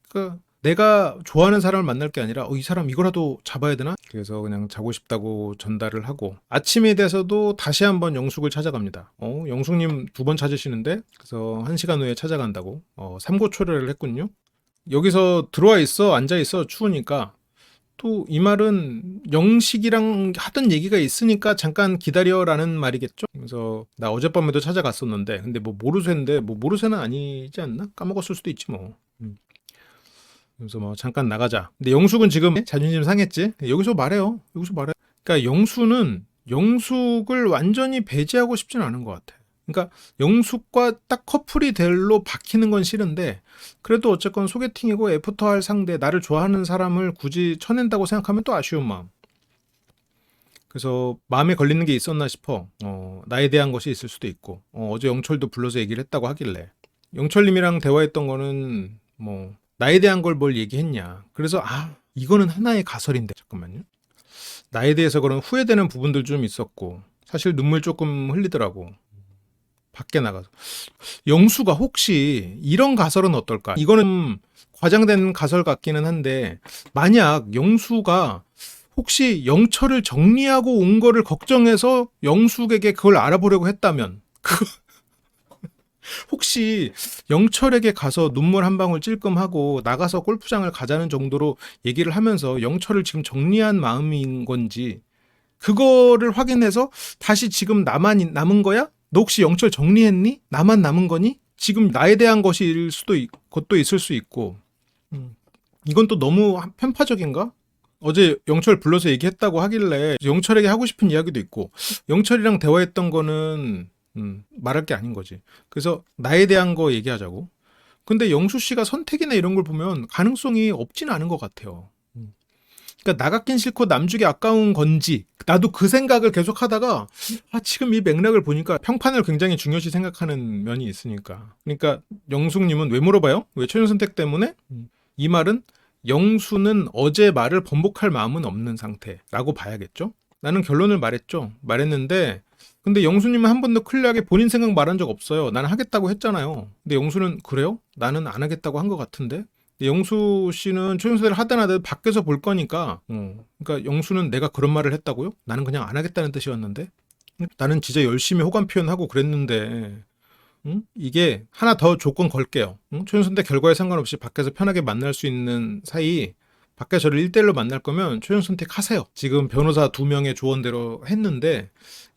그러니까 내가 좋아하는 사람을 만날 게 아니라 이 사람 이거라도 잡아야 되나? 그래서 그냥 자고 싶다고 전달을 하고 아침에 돼서도 다시 한번 영숙을 찾아갑니다. 영숙님 두 번 찾으시는데 그래서 1시간 후에 찾아간다고 삼고초려를 했군요. 여기서 들어와 있어 앉아 있어 추우니까 또 이 말은 영식이랑 하던 얘기가 있으니까 잠깐 기다려라는 말이겠죠. 그래서 나 어젯밤에도 찾아갔었는데 근데 뭐 모르쇠인데 뭐 모르쇠는 아니지 않나? 까먹었을 수도 있지 뭐. 그래서 뭐 잠깐 나가자. 근데 영숙은 지금 자존심 상했지. 여기서 말해요. 여기서 말해. 그러니까 영수는 영숙을 완전히 배제하고 싶진 않은 것 같아. 그러니까 영숙과 딱 커플이 될로 박히는 건 싫은데 그래도 어쨌건 소개팅이고 애프터 할 상대 나를 좋아하는 사람을 굳이 쳐낸다고 생각하면 또 아쉬운 마음. 그래서 마음에 걸리는 게 있었나 싶어. 나에 대한 것이 있을 수도 있고 어제 영철도 불러서 얘기를 했다고 하길래 영철님이랑 대화했던 거는 뭐 나에 대한 걸 뭘 얘기했냐. 그래서 이거는 하나의 가설인데 잠깐만요. 나에 대해서 그런 후회되는 부분들 좀 있었고 사실 눈물 조금 흘리더라고. 밖에 나가서 영수가 혹시 이런 가설은 어떨까? 이거는 과장된 가설 같기는 한데 만약 영수가 혹시 영철을 정리하고 온 거를 걱정해서 영숙에게 그걸 알아보려고 했다면 혹시 영철에게 가서 눈물 한 방울 찔끔하고 나가서 골프장을 가자는 정도로 얘기를 하면서 영철을 지금 정리한 마음인 건지 그거를 확인해서 다시 지금 나만 남은 거야? 너 혹시 영철 정리했니? 나만 남은 거니? 지금 나에 대한 것도 있을 수 있고 이건 또 너무 편파적인가? 어제 영철 불러서 얘기했다고 하길래 영철에게 하고 싶은 이야기도 있고 영철이랑 대화했던 거는 말할 게 아닌 거지. 그래서 나에 대한 거 얘기하자고. 근데 영수 씨가 선택이나 이런 걸 보면 가능성이 없지는 않은 것 같아요. 그러니까 나 같긴 싫고 남주기 아까운 건지 나도 그 생각을 계속 하다가 지금 이 맥락을 보니까 평판을 굉장히 중요시 생각하는 면이 있으니까. 그러니까 영숙님은 왜 물어봐요? 왜 최종 선택 때문에? 이 말은 영수는 어제 말을 번복할 마음은 없는 상태라고 봐야겠죠? 나는 결론을 말했는데 근데 영수님은 한 번도 클리어하게 본인 생각 말한 적 없어요. 나는 하겠다고 했잖아요. 근데 영수는 그래요? 나는 안 하겠다고 한 것 같은데? 영수 씨는 초연세대를 하든 하든 밖에서 볼 거니까 그러니까 영수는 내가 그런 말을 했다고요? 나는 그냥 안 하겠다는 뜻이었는데 나는 진짜 열심히 호감 표현하고 그랬는데 이게 하나 더 조건 걸게요. 초연선대 결과에 상관없이 밖에서 편하게 만날 수 있는 사이 밖에 저를 1대1로 만날 거면 초연 선택하세요. 지금 변호사 2명의 조언대로 했는데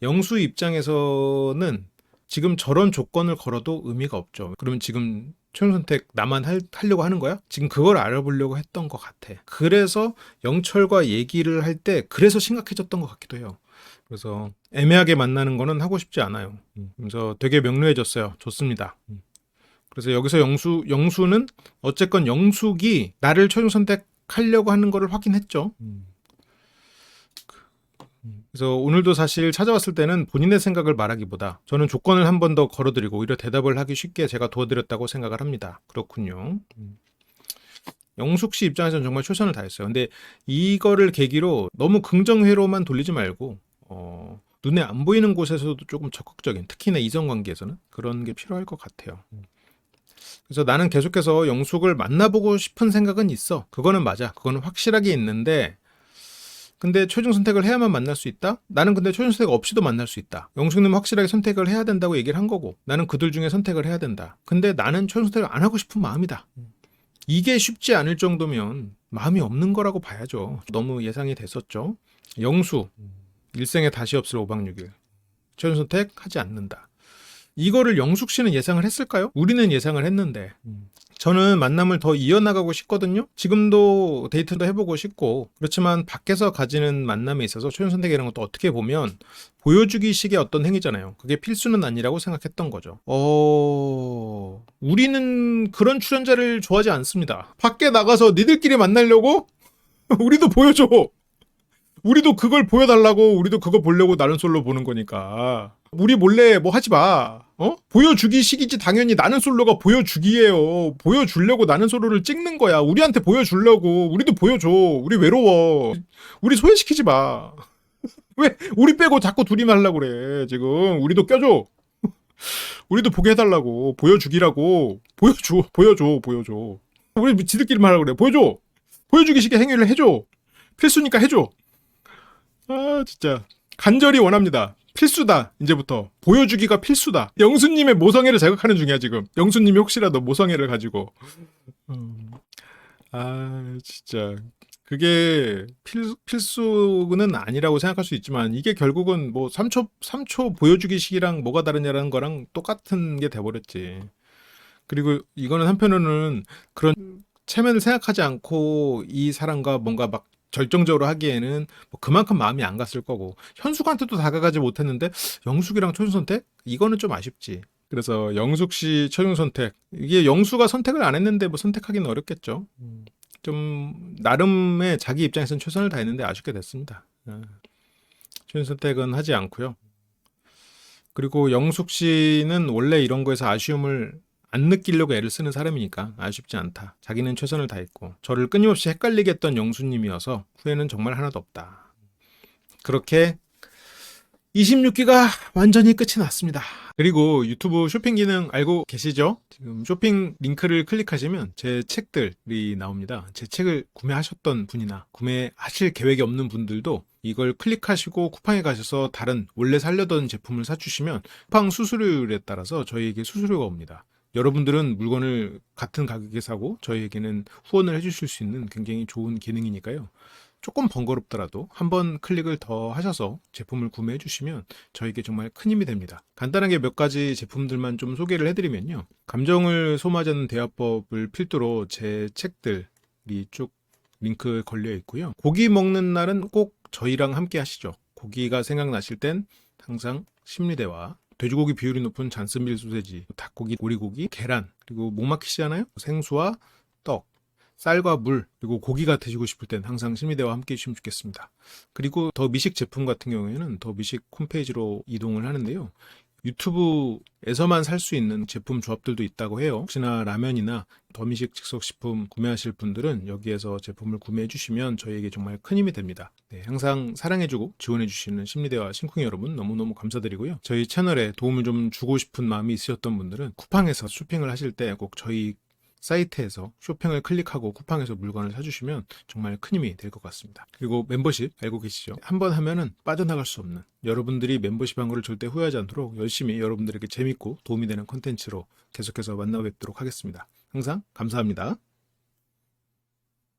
영수 입장에서는 지금 저런 조건을 걸어도 의미가 없죠. 그러면 지금 초연 선택 나만 하려고 하는 거야? 지금 그걸 알아보려고 했던 것 같아. 그래서 영철과 얘기를 할 때 그래서 심각해졌던 것 같기도 해요. 그래서 애매하게 만나는 거는 하고 싶지 않아요. 그래서 되게 명료해졌어요. 좋습니다. 그래서 여기서 영수는 어쨌건 영숙이 나를 최종 선택하려고 하는 거를 확인했죠. 그래서 오늘도 사실 찾아왔을 때는 본인의 생각을 말하기보다 저는 조건을 한 번 더 걸어드리고 오히려 대답을 하기 쉽게 제가 도와드렸다고 생각을 합니다. 그렇군요. 영숙 씨 입장에서는 정말 최선을 다했어요. 근데 이거를 계기로 너무 긍정회로만 돌리지 말고 눈에 안 보이는 곳에서도 조금 적극적인, 특히나 이성관계에서는 그런 게 필요할 것 같아요. 그래서 나는 계속해서 영숙을 만나보고 싶은 생각은 있어. 그거는 맞아. 그거는 확실하게 있는데 근데 최종 선택을 해야만 만날 수 있다? 나는 근데 최종 선택 없이도 만날 수 있다. 영숙님은 확실하게 선택을 해야 된다고 얘기를 한 거고 나는 그들 중에 선택을 해야 된다. 근데 나는 최종 선택을 안 하고 싶은 마음이다. 이게 쉽지 않을 정도면 마음이 없는 거라고 봐야죠. 너무 예상이 됐었죠. 영수, 일생에 다시 없을 5박 6일. 최종 선택하지 않는다. 이거를 영숙 씨는 예상을 했을까요? 우리는 예상을 했는데 저는 만남을 더 이어나가고 싶거든요. 지금도 데이트도 해보고 싶고 그렇지만 밖에서 가지는 만남에 있어서 최종 선택이라는 것도 어떻게 보면 보여주기식의 어떤 행위잖아요. 그게 필수는 아니라고 생각했던 거죠. 우리는 그런 출연자를 좋아하지 않습니다. 밖에 나가서 니들끼리 만나려고? 우리도 보여줘. 우리도 그걸 보여달라고, 우리도 그거 보려고 나는 솔로 보는 거니까. 우리 몰래 뭐 하지 마. 보여주기식이지 당연히 나는 솔로가 보여주기예요. 보여주려고 나는 솔로를 찍는 거야. 우리한테 보여주려고. 우리도 보여줘. 우리 외로워. 우리 소외시키지 마. 왜 우리 빼고 자꾸 둘이만 하려고 그래. 지금 우리도 껴줘. 우리도 보게 해달라고. 보여주기라고. 보여줘. 우리 지들끼리만 하려고 그래. 보여줘. 보여주기식의 행위를 해줘. 필수니까 해줘. 아 진짜 간절히 원합니다. 필수다. 이제부터 보여주기가 필수다. 영수님의 모성애를 자극하는 중이야 지금. 영수님이 혹시라도 모성애를 가지고 진짜 그게 필수는 아니라고 생각할 수 있지만 이게 결국은 뭐 3초 보여주기식이랑 뭐가 다르냐라는 거랑 똑같은 게 돼버렸지. 그리고 이거는 한편으로는 그런 체면을 생각하지 않고 이 사람과 뭔가 막 절정적으로 하기에는 뭐 그만큼 마음이 안 갔을 거고 현숙한테도 다가가지 못했는데 영숙이랑 최종 선택? 이거는 좀 아쉽지. 그래서 영숙 씨 최종 선택 이게 영수가 선택을 안 했는데 뭐 선택하기는 어렵겠죠. 좀 나름의 자기 입장에서는 최선을 다했는데 아쉽게 됐습니다. 최종 선택은 하지 않고요. 그리고 영숙 씨는 원래 이런 거에서 아쉬움을 안 느끼려고 애를 쓰는 사람이니까 아쉽지 않다. 자기는 최선을 다했고 저를 끊임없이 헷갈리게 했던 영수님이어서 후회는 정말 하나도 없다. 그렇게 26기가 완전히 끝이 났습니다. 그리고 유튜브 쇼핑 기능 알고 계시죠? 지금 쇼핑 링크를 클릭하시면 제 책들이 나옵니다. 제 책을 구매하셨던 분이나 구매하실 계획이 없는 분들도 이걸 클릭하시고 쿠팡에 가셔서 다른 원래 살려던 제품을 사주시면 쿠팡 수수료율에 따라서 저희에게 수수료가 옵니다. 여러분들은 물건을 같은 가격에 사고 저희에게는 후원을 해주실 수 있는 굉장히 좋은 기능이니까요. 조금 번거롭더라도 한번 클릭을 더 하셔서 제품을 구매해 주시면 저에게 정말 큰 힘이 됩니다. 간단하게 몇 가지 제품들만 좀 소개를 해드리면요. 감정을 소모하지 않는 대화법을 필두로 제 책들이 쭉 링크 걸려 있고요. 고기 먹는 날은 꼭 저희랑 함께 하시죠. 고기가 생각나실 땐 항상 심리대화, 돼지고기 비율이 높은 잔스밀 소세지, 닭고기, 오리고기, 계란, 그리고 목 막히시잖아요? 생수와 떡, 쌀과 물, 그리고 고기가 드시고 싶을 땐 항상 심리대와 함께 해주시면 좋겠습니다. 그리고 더 미식 제품 같은 경우에는 더 미식 홈페이지로 이동을 하는데요. 유튜브에서만 살 수 있는 제품 조합들도 있다고 해요. 혹시나 라면이나 더미식 즉석식품 구매하실 분들은 여기에서 제품을 구매해 주시면 저희에게 정말 큰 힘이 됩니다. 네, 항상 사랑해주고 지원해 주시는 심리대와 심쿵이 여러분 너무너무 감사드리고요. 저희 채널에 도움을 좀 주고 싶은 마음이 있으셨던 분들은 쿠팡에서 쇼핑을 하실 때 꼭 저희 사이트에서 쇼핑을 클릭하고 쿠팡에서 물건을 사주시면 정말 큰 힘이 될 것 같습니다. 그리고 멤버십 알고 계시죠? 한번 하면은 빠져나갈 수 없는, 여러분들이 멤버십 한 거를 절대 후회하지 않도록 열심히 여러분들에게 재밌고 도움이 되는 콘텐츠로 계속해서 만나 뵙도록 하겠습니다. 항상 감사합니다.